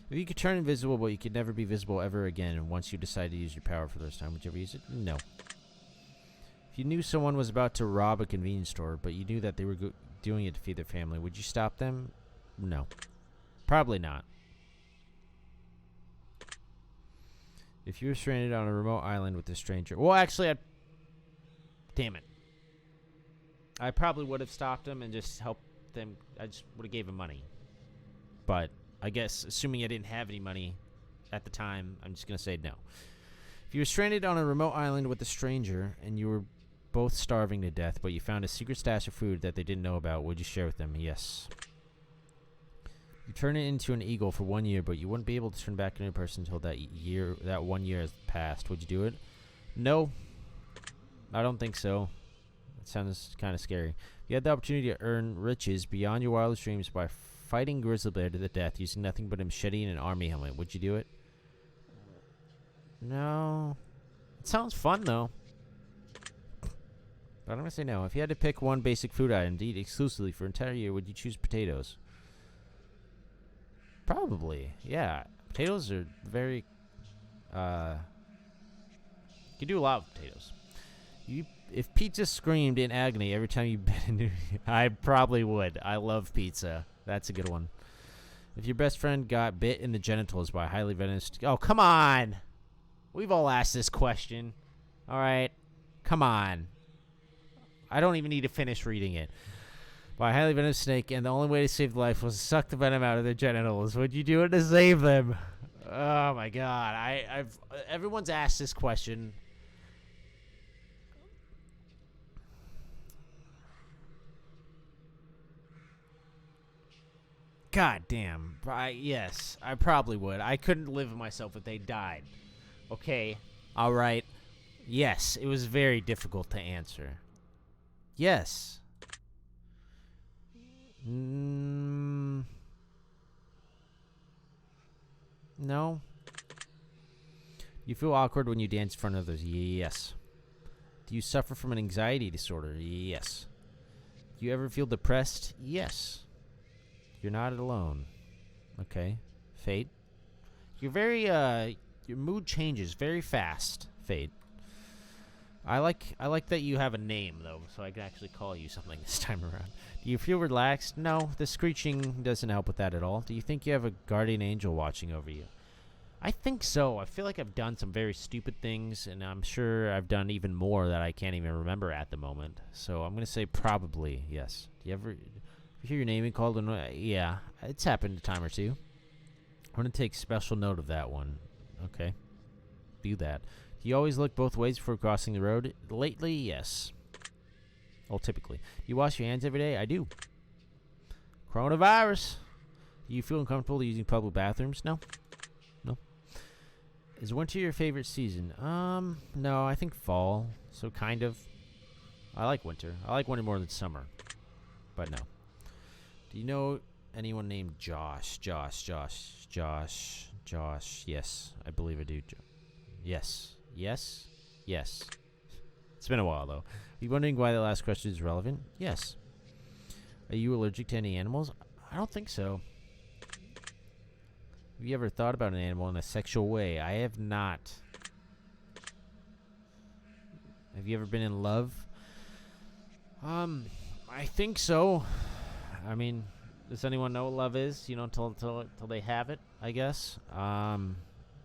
If you could turn invisible, but you could never be visible ever again, and once you decide to use your power for the first time, would you ever use it? No. If you knew someone was about to rob a convenience store, but you knew that they were doing it to feed their family, would you stop them? No. Probably not. If you were stranded on a remote island with a stranger... Well, actually, damn it. I probably would have stopped them and just helped them. I just would have gave them money. But I guess, assuming I didn't have any money at the time, I'm just going to say no. If you were stranded on a remote island with a stranger and you were both starving to death, but you found a secret stash of food that they didn't know about, would you share with them? Yes. You turn it into an eagle for 1 year, but you wouldn't be able to turn back into a person until that 1 year has passed. Would you do it? No. I don't think so. It sounds kind of scary. If you had the opportunity to earn riches beyond your wildest dreams by fighting grizzly bear to the death using nothing but a machete and an army helmet, would you do it? No. It sounds fun, though. But I'm going to say no. If you had to pick one basic food item to eat exclusively for an entire year, would you choose potatoes? Probably. Yeah. Potatoes are very... you can do a lot with potatoes. If pizza screamed in agony every time you bit into it, I probably would. I love pizza. That's a good one. If your best friend got bit in the genitals by a highly venomous... Oh, come on! We've all asked this question. All right? Come on. I don't even need to finish reading it. By a highly venomous snake, and the only way to save life was to suck the venom out of their genitals. Would you do it to save them? Oh, my God. Everyone's asked this question. God damn. Yes, I probably would. I couldn't live with myself if they died. Okay. All right. Yes, it was very difficult to answer. Yes. No. You feel awkward when you dance in front of others? Yes. Do you suffer from an anxiety disorder? Yes. Do you ever feel depressed? Yes. You're not alone. Okay. Fate. You're very, your mood changes very fast, Fate. I like that you have a name, though, so I can actually call you something this time around. Do you feel relaxed? No, the screeching doesn't help with that at all. Do you think you have a guardian angel watching over you? I think so. I feel like I've done some very stupid things, and I'm sure I've done even more that I can't even remember at the moment. So I'm going to say probably, yes. Do you ever hear your name called? Yeah, it's happened a time or two. I'm going to take special note of that one. Okay. Do that. Do you always look both ways before crossing the road? Lately, yes. Well, typically. Do you wash your hands every day? I do. Coronavirus. Do you feel uncomfortable using public bathrooms? No. No. Is winter your favorite season? No, I think fall. So kind of. I like winter. I like winter more than summer. But no. Do you know anyone named Josh? Josh. Yes, I believe I do. Yes. It's been a while, though. Are you wondering why the last question is relevant? Yes. Are you allergic to any animals? I don't think so. Have you ever thought about an animal in a sexual way? I have not. Have you ever been in love? I think so. I mean, does anyone know what love is? You know, till they have it, I guess.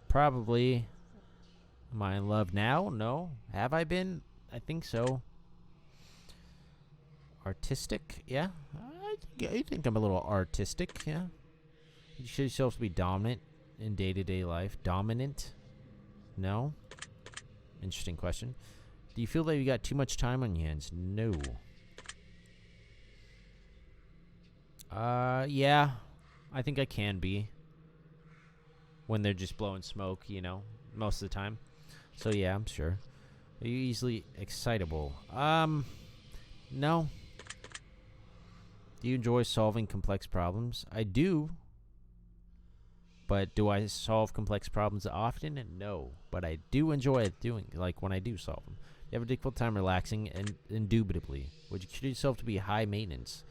Probably. Am I in love now? No. Have I been? I think so. Artistic? Yeah. I think I'm a little artistic, yeah. You show yourself to be dominant in day-to-day life. Dominant? No. Interesting question. Do you feel that you got too much time on your hands? No. Yeah. I think I can be. When they're just blowing smoke, you know, most of the time. So yeah, I'm sure. Are you easily excitable? No. Do you enjoy solving complex problems? I do. But do I solve complex problems often? No. But I do enjoy doing, like, when I do solve them. You have a difficult time relaxing, and indubitably. Would you consider yourself to be high maintenance?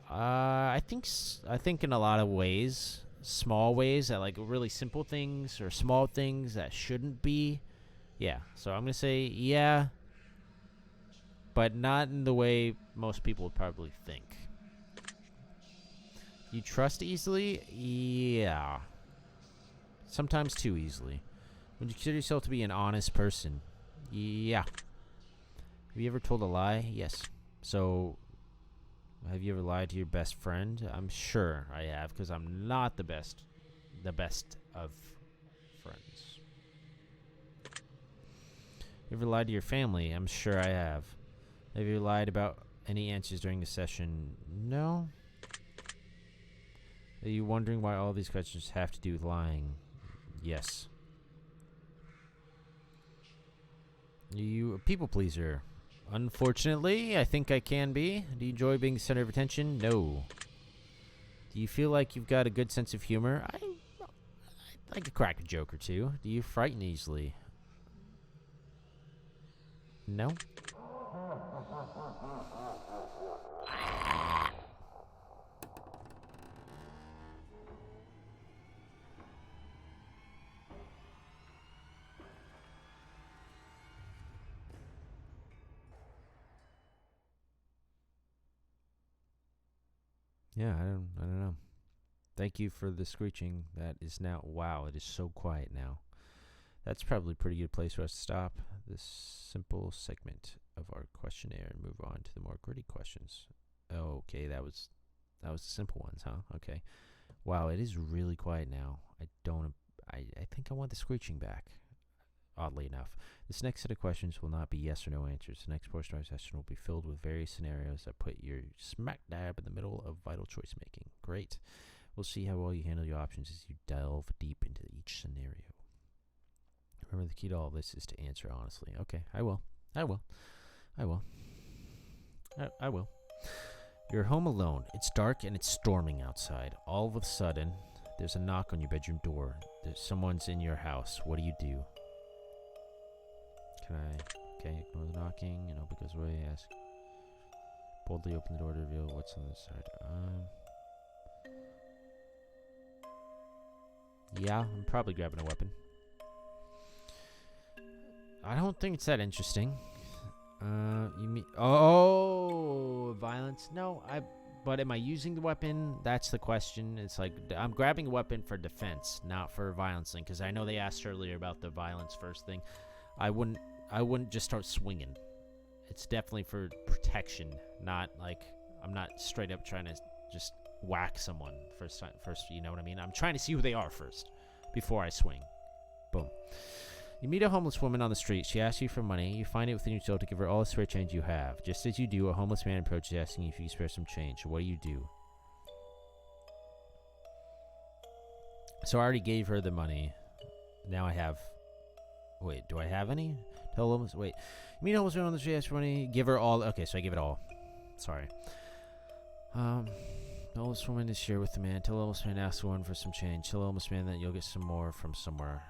I think in a lot of ways. Small ways that, like, really simple things or small things that shouldn't be. Yeah. So I'm going to say, yeah. But not in the way most people would probably think. You trust easily? Yeah. Sometimes too easily. Would you consider yourself to be an honest person? Yeah. Have you ever told a lie? Yes. So, have you ever lied to your best friend? I'm sure I have, because I'm not the best of friends. You ever lied to your family? I'm sure I have. Have you lied about any answers during the session? No. Are you wondering why all these questions have to do with lying? Yes. Are you a people pleaser? Unfortunately, I think I can be. Do you enjoy being the center of attention? No. Do you feel like you've got a good sense of humor? I could crack a joke or two. Do you frighten easily? No. Yeah, I don't know. Thank you for the screeching. That is now, wow, it is so quiet now. That's probably a pretty good place for us to stop this simple segment of our questionnaire and move on to the more gritty questions. Oh, okay, that was the simple ones, huh? Okay. Wow, it is really quiet now. I think I want the screeching back. Oddly enough, this next set of questions will not be yes or no answers. The next portion of our session will be filled with various scenarios that put you smack dab in the middle of vital choice making. Great. We'll see how well you handle your options as you delve deep into each scenario. Remember, the key to all this is to answer honestly. Okay, I will. You're home alone. It's dark and it's storming outside. All of a sudden, There's a knock on your bedroom door. Someone's in your house. What do you do? Can I... Okay, ignore the knocking and hope it goes away. Ask. Boldly open the door to reveal what's on the side. Yeah, I'm probably grabbing a weapon. I don't think it's that interesting. You mean... Oh, violence? No, But am I using the weapon? That's the question. It's like, I'm grabbing a weapon for defense, not for violence thing. Because I know they asked earlier about the violence first thing. I wouldn't just start swinging. It's definitely for protection, not like I'm not straight up trying to just whack someone first. You know what I mean? I'm trying to see who they are first before I swing. Boom. You meet a homeless woman on the street. She asks you for money. You find it within yourself to give her all the spare change you have. Just as you do, a homeless man approaches asking you if you can spare some change. What do you do? So I already gave her the money. Now I have... Wait, do I have any? Tell homeless... Wait. You meet a homeless man on the street, ask for money. Give her all... Okay, so I give it all. Sorry. The homeless woman is here with the man. Tell the homeless man to ask the woman for some change. Tell the homeless man that you'll get some more from somewhere.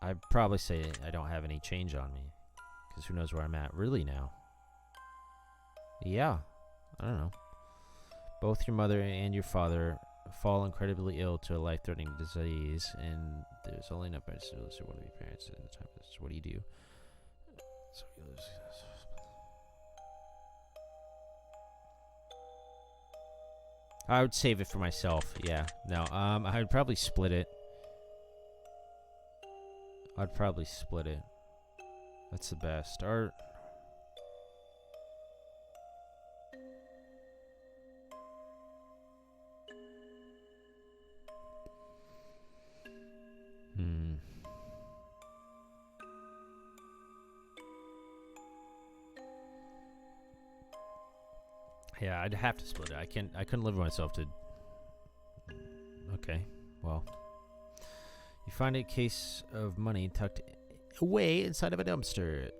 I'd probably say I don't have any change on me. Because who knows where I'm at really now. Yeah. I don't know. Both your mother and your father fall incredibly ill to a life-threatening disease. And there's only enough medicine to lose one of your parents at the time of this. What do you do? So you lose... I would save it for myself. Yeah. No. I would probably split it. I'd probably split it. That's the best. Or... Yeah, I'd have to split it. I couldn't live with myself to... Okay. Well... You find a case of money tucked away inside of a dumpster.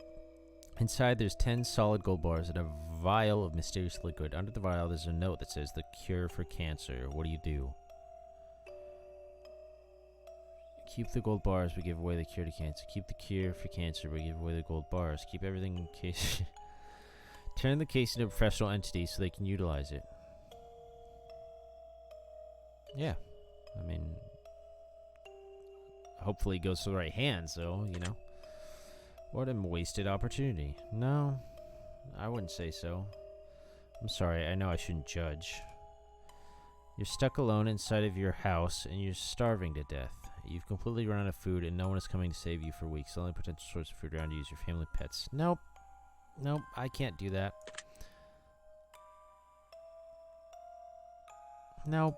Inside, there's 10 solid gold bars and a vial of mysterious liquid. Under the vial, there's a note that says, "The cure for cancer." What do you do? Keep the gold bars, but give away the cure to cancer. Keep the cure for cancer, but give away the gold bars. Keep everything in case... Turn the case into a professional entity so they can utilize it. Yeah. I mean... Hopefully it goes to the right hands, though, you know. What a wasted opportunity. No, I wouldn't say so. I'm sorry, I know I shouldn't judge. You're stuck alone inside of your house, and you're starving to death. You've completely run out of food, and no one is coming to save you for weeks. The only potential source of food around you is your family pets. Nope. Nope, I can't do that. Nope.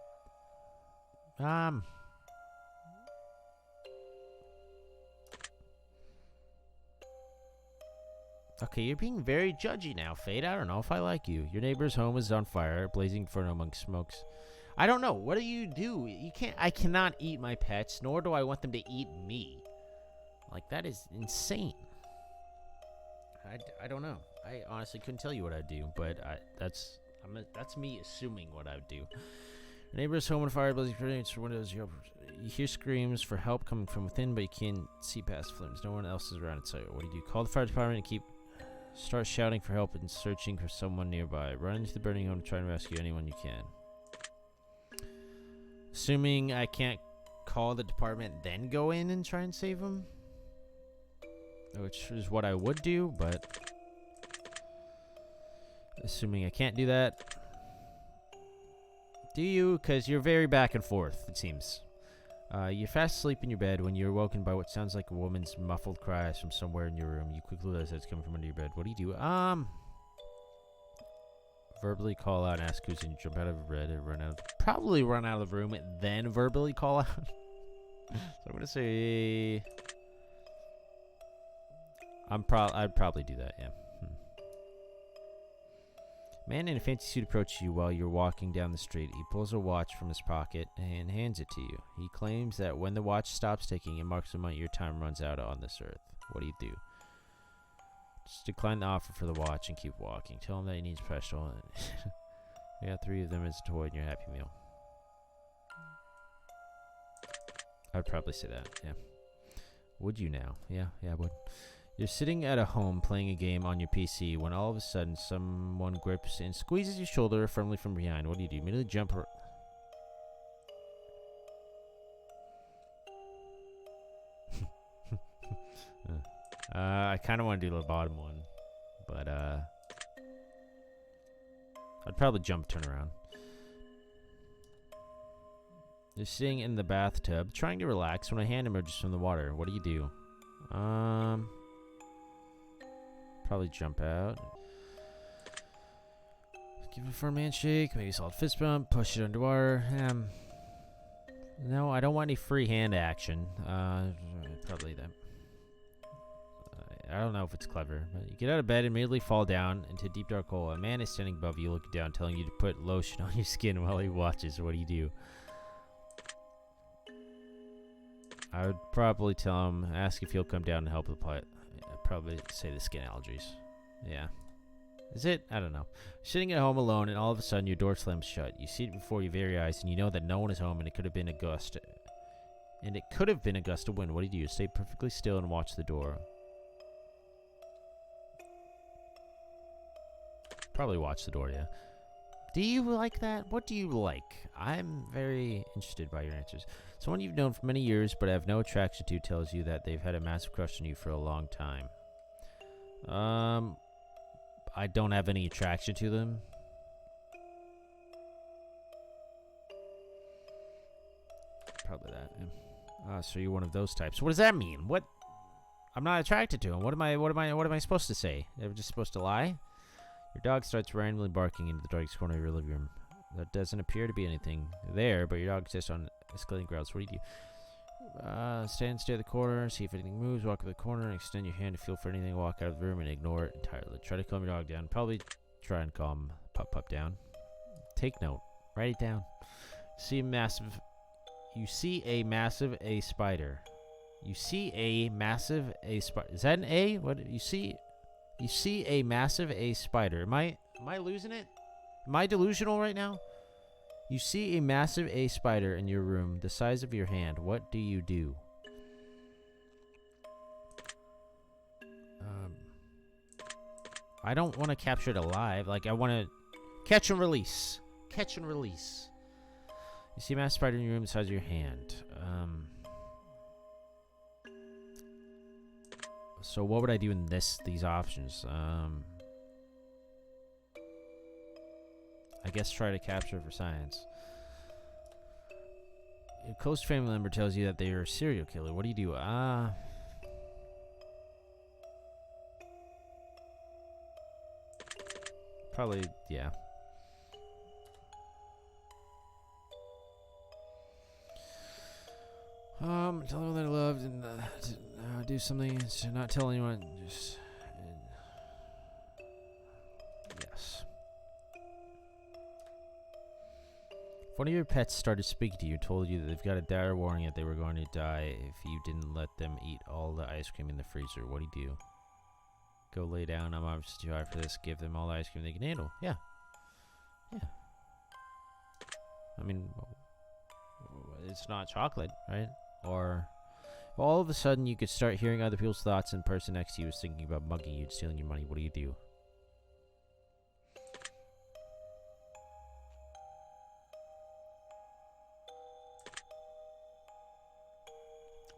Okay, you're being very judgy now, Fate. I don't know if I like you. Your neighbor's home is on fire, blazing inferno among smokes. I don't know. What do? You can't. I cannot eat my pets, nor do I want them to eat me. Like, that is insane. I don't know. I honestly couldn't tell you what I'd do, but that's me assuming what I'd do. Your neighbor's home on fire, blazing inferno windows. You hear screams for help coming from within, but you can't see past flames. No one else is around in sight. What do you do? Call the fire department and start shouting for help and searching for someone nearby. Run into the burning home to try and rescue anyone you can. Assuming I can't call the department, then go in and try and save them. Which is what I would do, but... Assuming I can't do that. Do you? Because you're very back and forth, it seems. You're fast asleep in your bed when you're awoken by what sounds like a woman's muffled cries from somewhere in your room. You quickly realize that it's coming from under your bed. What do you do? Verbally call out and ask who's in. Jump out of bed and probably run out of the room and then verbally call out. So I'm gonna say I'd probably do that, yeah. Man in a fancy suit approaches you while you're walking down the street. He pulls a watch from his pocket and hands it to you. He claims that when the watch stops ticking, it marks the moment your time runs out on this earth. What do you do? Just decline the offer for the watch and keep walking. Tell him that he needs professional. You got 3 of them as a toy in your Happy Meal. I'd probably say that, yeah. Would you now? Yeah, I would. You're sitting at a home playing a game on your PC when all of a sudden someone grips and squeezes your shoulder firmly from behind. What do? You immediately jump. I kind of want to do the bottom one, but I'd probably jump, turn around. You're sitting in the bathtub, trying to relax when a hand emerges from the water. What do? Probably jump out. Give it a firm handshake, maybe a solid fist bump, push it underwater. No, I don't want any free hand action. Probably that. I don't know if it's clever, but you get out of bed and immediately fall down into a deep dark hole. A man is standing above you, looking down, telling you to put lotion on your skin while he watches. What do? I would probably tell him, ask if he'll come down and help with the plight. I'd probably say the skin allergies. Yeah. Is it? I don't know. Sitting at home alone, and all of a sudden your door slams shut. You see it before your very eyes, and you know that no one is home, and it could have been a gust. And it could have been a gust of wind. What do? You stay perfectly still and watch the door. Probably watch the door, yeah. Do you like that? What do you like? I'm very interested by your answers. Someone you've known for many years but have no attraction to tells you that they've had a massive crush on you for a long time. I don't have any attraction to them. Probably that, yeah. So you're one of those types. What does that mean? What? I'm not attracted to him. What am I supposed to say? Am just supposed to lie? Your dog starts randomly barking into the darkest corner of your living room. There doesn't appear to be anything there, but your dog sits on escalating growls. What do? Stand, stare at the corner, see if anything moves, walk to the corner, and extend your hand to feel for anything, walk out of the room, and ignore it entirely. Try to calm your dog down. Probably try and calm Pup down. Take note. Write it down. You see a massive A spider. You see a massive A spider. Is that an A? What you see? You see a massive A spider. Am I losing it? Am I delusional right now? You see a massive A spider in your room, the size of your hand. What do you do? I don't want to capture it alive. Like, I want to catch and release. Catch and release. You see a massive spider in your room, the size of your hand. So what would I do in these options? I guess try to capture it for science. A close family member tells you that they are a serial killer. What do you do? Probably, yeah. Tell everyone that I loved and do something to not tell anyone. Just yes. If one of your pets started speaking to you and told you that they've got a dire warning that they were going to die if you didn't let them eat all the ice cream in the freezer, what do? Go lay down. I'm obviously too high for this. Give them all the ice cream they can handle. Yeah. Yeah. I mean, it's not chocolate, right? Or all of a sudden you could start hearing other people's thoughts and the person next to you is thinking about mugging you and stealing your money. What do?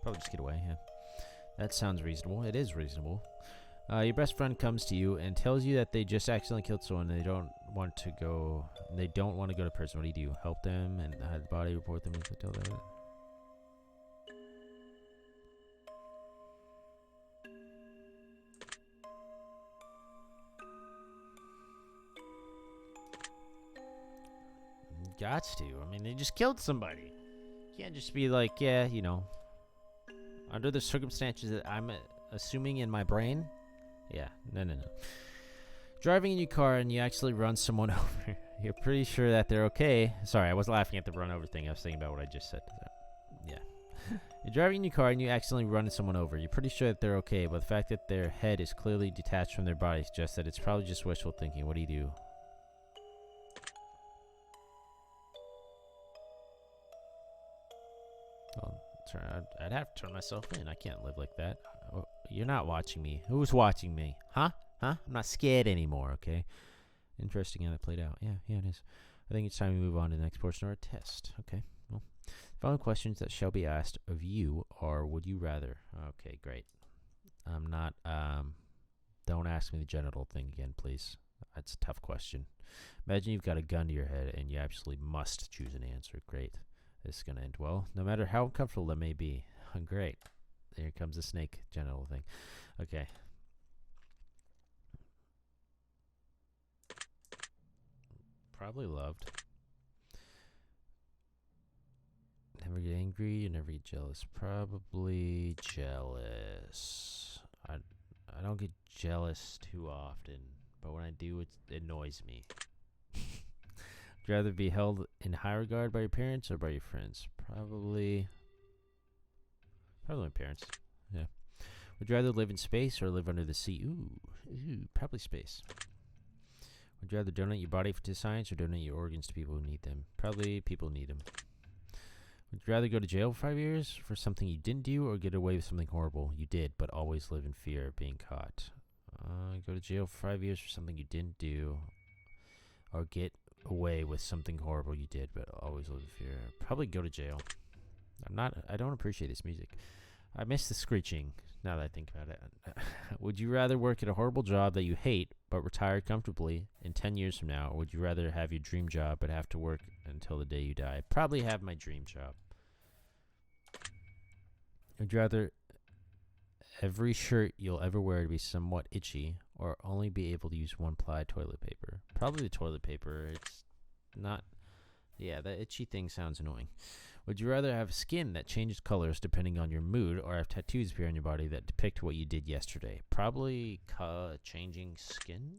Probably just get away, yeah. That sounds reasonable. It is reasonable. Your best friend comes to you and tells you that they just accidentally killed someone and they don't want to go to prison. What do? Help them and hide the body, report them, tell them. Gots to. I mean, they just killed somebody. You can't just be like, yeah, you know, under the circumstances that I'm assuming in my brain. Yeah, no. Driving in your car and you actually run someone over. You're pretty sure that they're okay. Sorry, I was laughing at the run over thing. I was thinking about what I just said. Yeah. You're driving in your car and you accidentally run someone over. You're pretty sure that they're okay, but the fact that their head is clearly detached from their body suggests that it's probably just wishful thinking. What do? I'd have to turn myself in. I can't live like that. Oh, you're not watching me. Who's watching me? Huh? I'm not scared anymore, okay? Interesting how that played out. Yeah, it is. I think it's time we move on to the next portion of our test. Okay, well, following questions that shall be asked of you are, would you rather? Okay, great. I'm not, don't ask me the genital thing again, please. That's a tough question. Imagine you've got a gun to your head and you absolutely must choose an answer. Great. This is going to end well, no matter how uncomfortable that may be. Great. There comes the snake genital thing. Okay. Probably loved. Never get angry and never get jealous. Probably jealous. I don't get jealous too often, but when I do, it annoys me. Would you rather be held in high regard by your parents or by your friends? Probably my parents. Yeah. Would you rather live in space or live under the sea? Ooh, probably space. Would you rather donate your body to science or donate your organs to people who need them? Probably people who need them. Would you rather go to jail for 5 years for something you didn't do or get away with something horrible you did but always live in fear of being caught? Go to jail for 5 years for something you didn't do or get away with something horrible you did but always live in fear. Probably go to jail. I don't appreciate this music. I miss the screeching now that I think about it. Would you rather work at a horrible job that you hate but retire comfortably in 10 years from now, or would you rather have your dream job but have to work until the day you die? Probably have my dream job. Would you rather every shirt you'll ever wear to be somewhat itchy or only be able to use one-ply toilet paper? Probably the toilet paper. It's not... Yeah, the itchy thing sounds annoying. Would you rather have skin that changes colors depending on your mood or have tattoos appear on your body that depict what you did yesterday? Probably changing skin?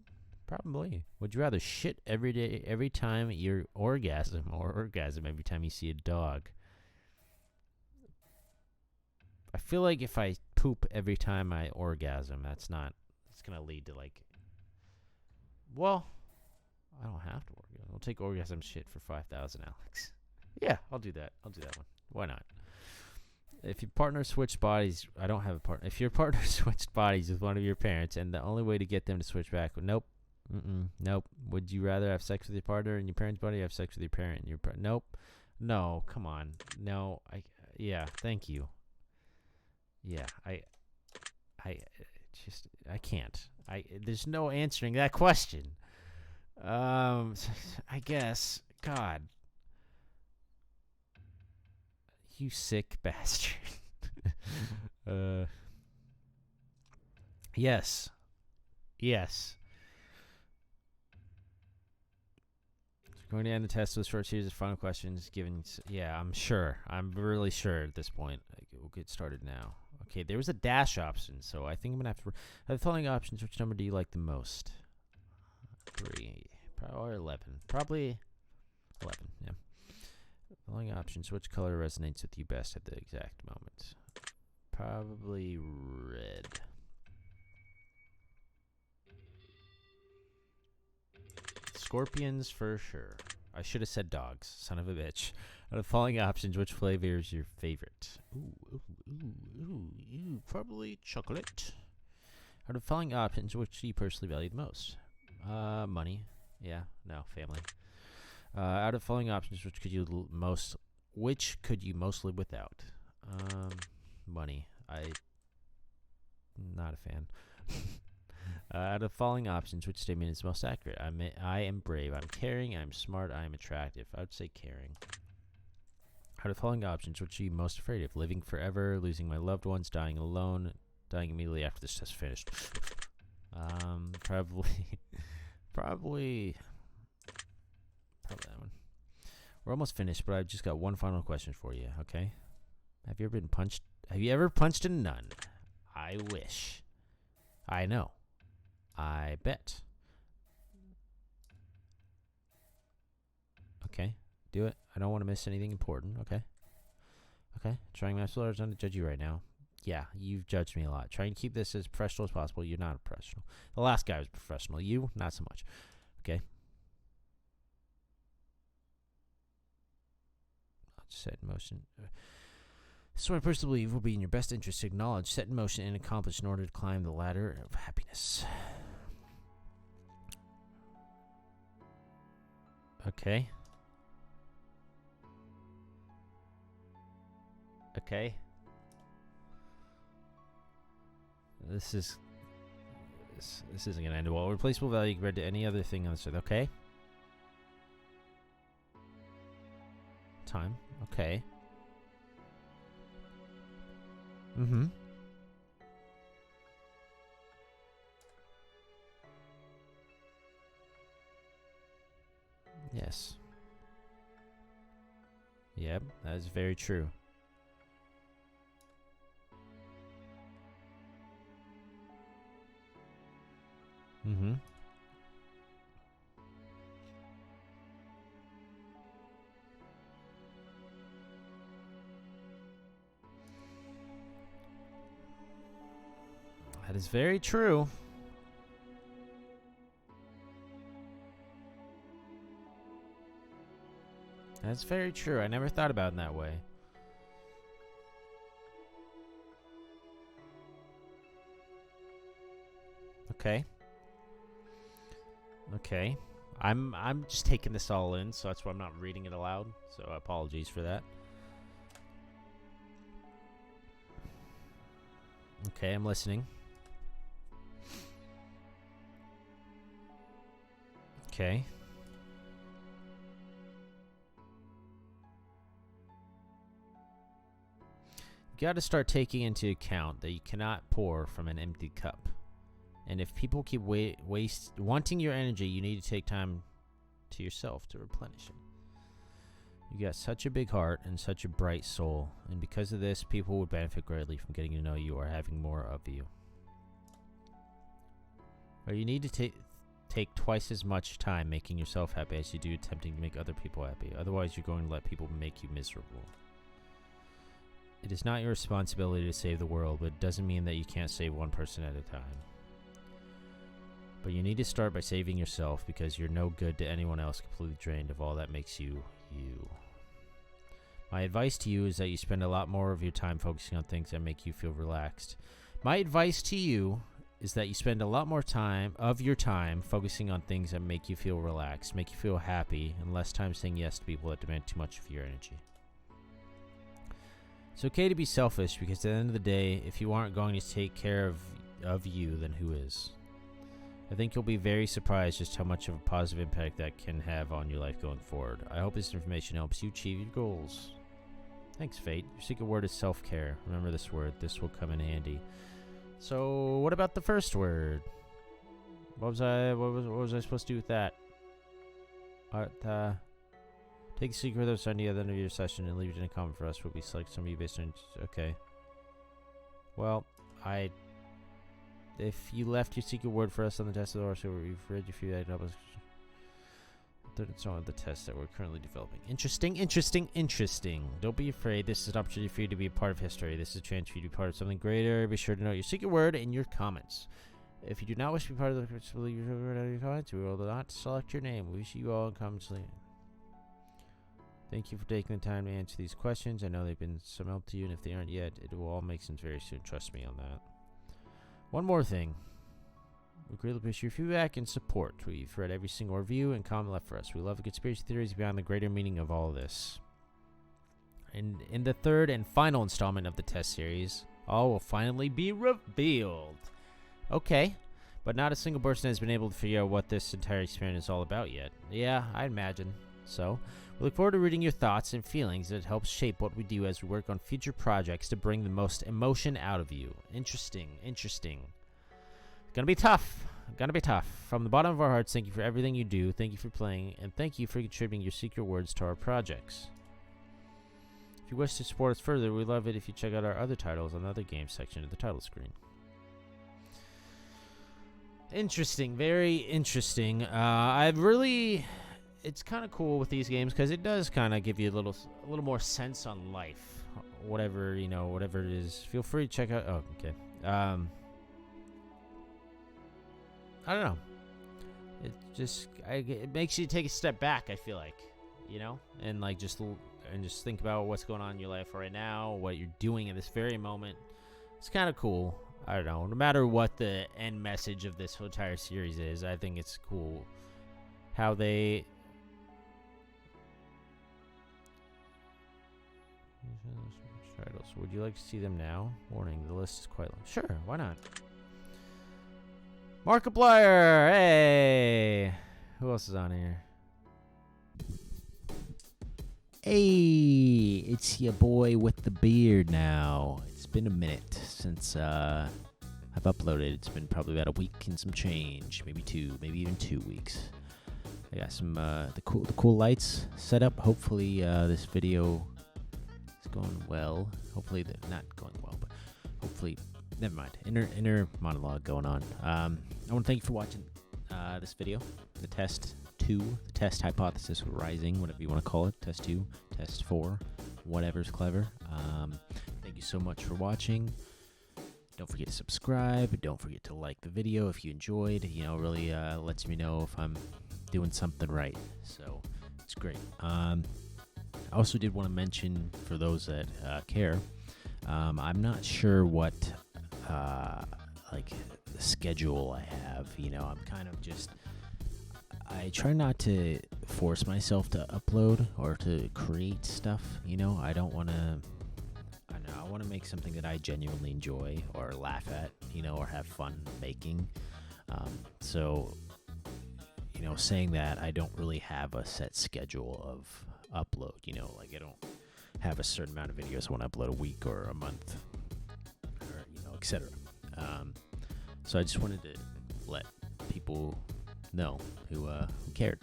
Probably. Would you rather shit every day, every time you orgasm, or orgasm every time you see a dog? I feel like if I poop every time I orgasm, it's going to lead to well, I don't have to orgasm. I'll take orgasm shit for 5,000, Alex. Yeah, I'll do that. I'll do that one. Why not? If your partner switched bodies, I don't have a partner. If your partner switched bodies with one of your parents and the only way to get them to switch back, nope. Nope. Would you rather have sex with your partner and your parent's body or have sex with your parent and your nope. No, come on. No, yeah, thank you. Yeah, I can't. There's no answering that question. I guess. God. You sick bastard. Yes. So going to end the test with a short series of final questions. I'm sure. I'm really sure at this point. We'll get started now. Okay, there was a dash option, so I think I'm gonna have to. The following options. Which number do you like the most? 3 or 11? Probably 11. Yeah. Following options. Which color resonates with you best at the exact moment? Probably red. Scorpions for sure. I should have said dogs. Son of a bitch. Out of the following options, which flavor is your favorite? Ooh. Probably chocolate. Out of the following options, which do you personally value the most? Money. Yeah. No. Family. Out of the following options, which could you most live without? Money. I'm not a fan. Out of the following options, which statement is most accurate? I am brave. I'm caring. I'm smart. I am attractive. I would say caring. Out of the following options, which are you most afraid of? Living forever, losing my loved ones, dying alone, dying immediately after this test finished. Probably that one. We're almost finished, but I've just got one final question for you, okay? Have you ever punched a nun? I wish. I know. I bet. Okay, do it. I don't want to miss anything important, okay? Okay, trying my absolute not to judge you right now. Yeah, you've judged me a lot. Try and keep this as professional as possible. You're not a professional. The last guy was professional. You, not so much. Okay? I'll just set in motion. This is what I personally believe will be in your best interest to acknowledge, set in motion, and accomplish in order to climb the ladder of happiness. Okay. Okay. This isn't gonna end well. Replaceable value compared to any other thing on the side. Okay. Time. Okay. Mm-hmm. Yes. Yep, that is very true. Mm-hmm. That is very true. That's very true. I never thought about it in that way. Okay. Okay. I'm just taking this all in, so that's why I'm not reading it aloud. So apologies for that. Okay, I'm listening. Okay. You got to start taking into account that you cannot pour from an empty cup. And if people keep wanting your energy, you need to take time to yourself to replenish it. You got such a big heart and such a bright soul, and because of this, people would benefit greatly from getting to know you or having more of you. But you need to take twice as much time making yourself happy as you do attempting to make other people happy. Otherwise, you're going to let people make you miserable. It is not your responsibility to save the world, but it doesn't mean that you can't save one person at a time. But you need to start by saving yourself, because you're no good to anyone else completely drained of all that makes you, you. My advice to you is that you spend a lot more of your time focusing on things that make you feel relaxed. My advice to you is that you spend a lot more of your time focusing on things that make you feel relaxed, make you feel happy, and less time saying yes to people that demand too much of your energy. It's okay to be selfish, because at the end of the day, if you aren't going to take care of you, then who is? I think you'll be very surprised just how much of a positive impact that can have on your life going forward. I hope this information helps you achieve your goals. Thanks, Fate. Your secret word is self-care. Remember this word. This will come in handy. So, what about the first word? What was I supposed to do with that? Take a secret with us on the other end of your session and leave it in a comment for us. We'll be selecting some of you based on... Okay. Well, if you left your secret word for us on the test of the horse, we've read your few items. It's on the test that we're currently developing. Interesting. Don't be afraid. This is an opportunity for you to be a part of history. This is a chance for you to be part of something greater. Be sure to note your secret word in your comments. If you do not wish to be part of the leave your word in your comments, we will not select your name. We wish you all comments. Thank you for taking the time to answer these questions. I know they've been some help to you, and if they aren't yet, it will all make sense very soon. Trust me on that. One more thing. We greatly appreciate your feedback and support. We've read every single review and comment left for us. We love the conspiracy theories beyond the greater meaning of all of this. And in the third and final installment of the test series, all will finally be revealed. Okay, but not a single person has been able to figure out what this entire experience is all about yet. Yeah, I imagine. So, we look forward to reading your thoughts and feelings that helps shape what we do as we work on future projects to bring the most emotion out of you. Interesting. Gonna be tough. From the bottom of our hearts, thank you for everything you do. Thank you for playing, and thank you for contributing your secret words to our projects. If you wish to support us further, we'd love it if you check out our other titles on the other games section of the title screen. Interesting, very interesting. It's kind of cool with these games because it does kind of give you a little more sense on life. Whatever it is. Feel free to check out. Oh, okay. I don't know. It makes you take a step back, I feel like, and like just and just think about what's going on in your life right now, what you're doing at this very moment. It's kind of cool. I don't know. No matter what the end message of this entire series is, I think it's cool how they... Titles. Would you like to see them now? Warning, the list is quite long. Sure, why not? Markiplier! Hey! Who else is on here? Hey! It's your boy with the beard now. It's been a minute since I've uploaded. It's been probably about a week and some change. Maybe even 2 weeks. I got some the cool lights set up. Hopefully this video is going well. Hopefully they're not going well, but hopefully, never mind. Inner monologue going on. I want to thank you for watching this video. The test 2, the test hypothesis rising, whatever you want to call it. Test 2, test 4, whatever's clever. Thank you so much for watching. Don't forget to subscribe. Don't forget to like the video if you enjoyed. You know, really lets me know if I'm doing something right. So it's great. I also did want to mention, for those that care, I'm not sure what like the schedule I have. You know, I'm kind of just, I try not to force myself to upload or to create stuff. You know, I don't want to. I want to make something that I genuinely enjoy or laugh at, you know, or have fun making. So, you know, saying that, I don't really have a set schedule of upload. You know, like I don't have a certain amount of videos I want to upload a week or a month, or, you know, etc. So I just wanted to let people know who cared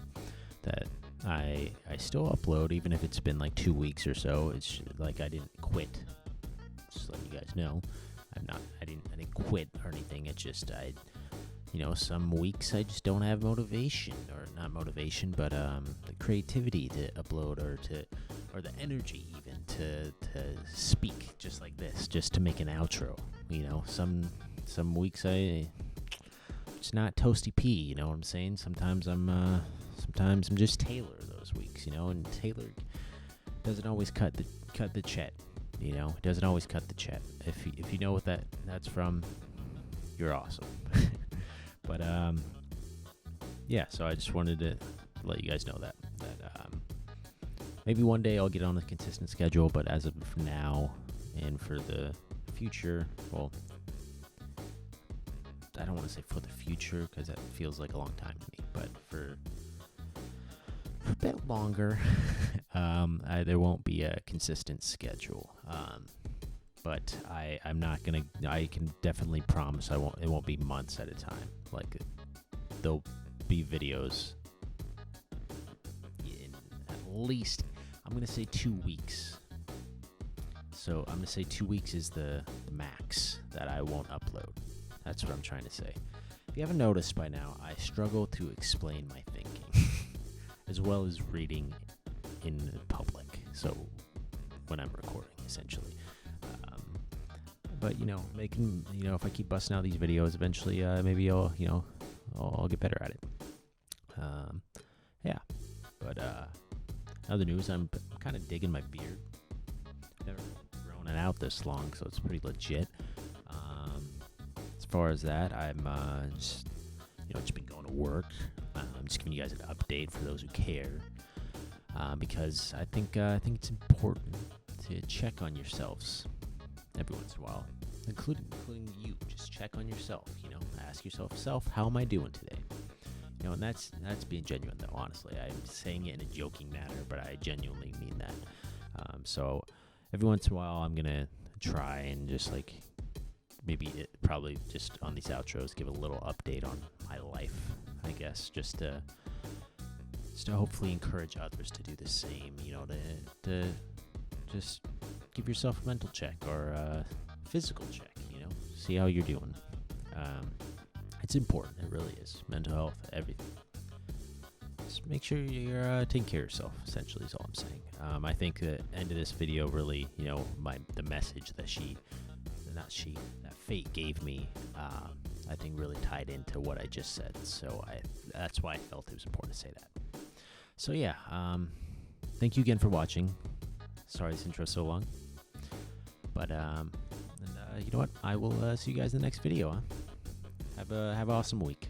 that I still upload, even if it's been like 2 weeks or so. It's like I didn't quit. Just let you guys know, I didn't quit or anything. It's just you know, some weeks I just don't have motivation, or not motivation, but the creativity to upload, or the energy even to speak just like this, just to make an outro. You know, some weeks it's not Toastie P. You know what I'm saying? Sometimes I'm just Taylor those weeks. You know, and Taylor doesn't always cut the chat. You know, it doesn't always cut the chat. If you know what that's from, you're awesome. But yeah. So I just wanted to let you guys know that maybe one day I'll get on a consistent schedule. But as of now, and for the future, well, I don't want to say for the future because that feels like a long time to me. But for a bit longer, there won't be a consistent schedule. But I'm not gonna. I can definitely promise it won't be months at a time. Like, there'll be videos in at least, I'm gonna say 2 weeks. So I'm gonna say 2 weeks is the max that I won't upload. That's what I'm trying to say. If you haven't noticed by now, I struggle to explain my thinking, as well as reading in public. So when I'm recording, essentially. But, you know, if I keep busting out these videos, eventually, maybe I'll get better at it. Yeah. But other news, I'm kind of digging my beard. Never grown it out this long, so it's pretty legit. As far as that, I'm just been going to work. I'm just giving you guys an update for those who care, because I think it's important to check on yourselves every once in a while, including you. Just check on yourself. You know, ask yourself, how am I doing today? You know, and that's being genuine, though. Honestly, I'm saying it in a joking manner, but I genuinely mean that. So every once in a while, I'm gonna try and just like probably just on these outros give a little update on my life, I guess, just to hopefully encourage others to do the same. You know, to just give yourself a mental check or a physical check, you know, see how you're doing. It's important. It really is. Mental health, everything. Just make sure you're taking care of yourself, essentially, is all I'm saying. I think the end of this video really, you know, the message that that fate gave me, I think really tied into what I just said. So that's why I felt it was important to say that. So yeah, thank you again for watching. Sorry this intro's so long. But you know what? I will see you guys in the next video. Huh? Have an awesome week.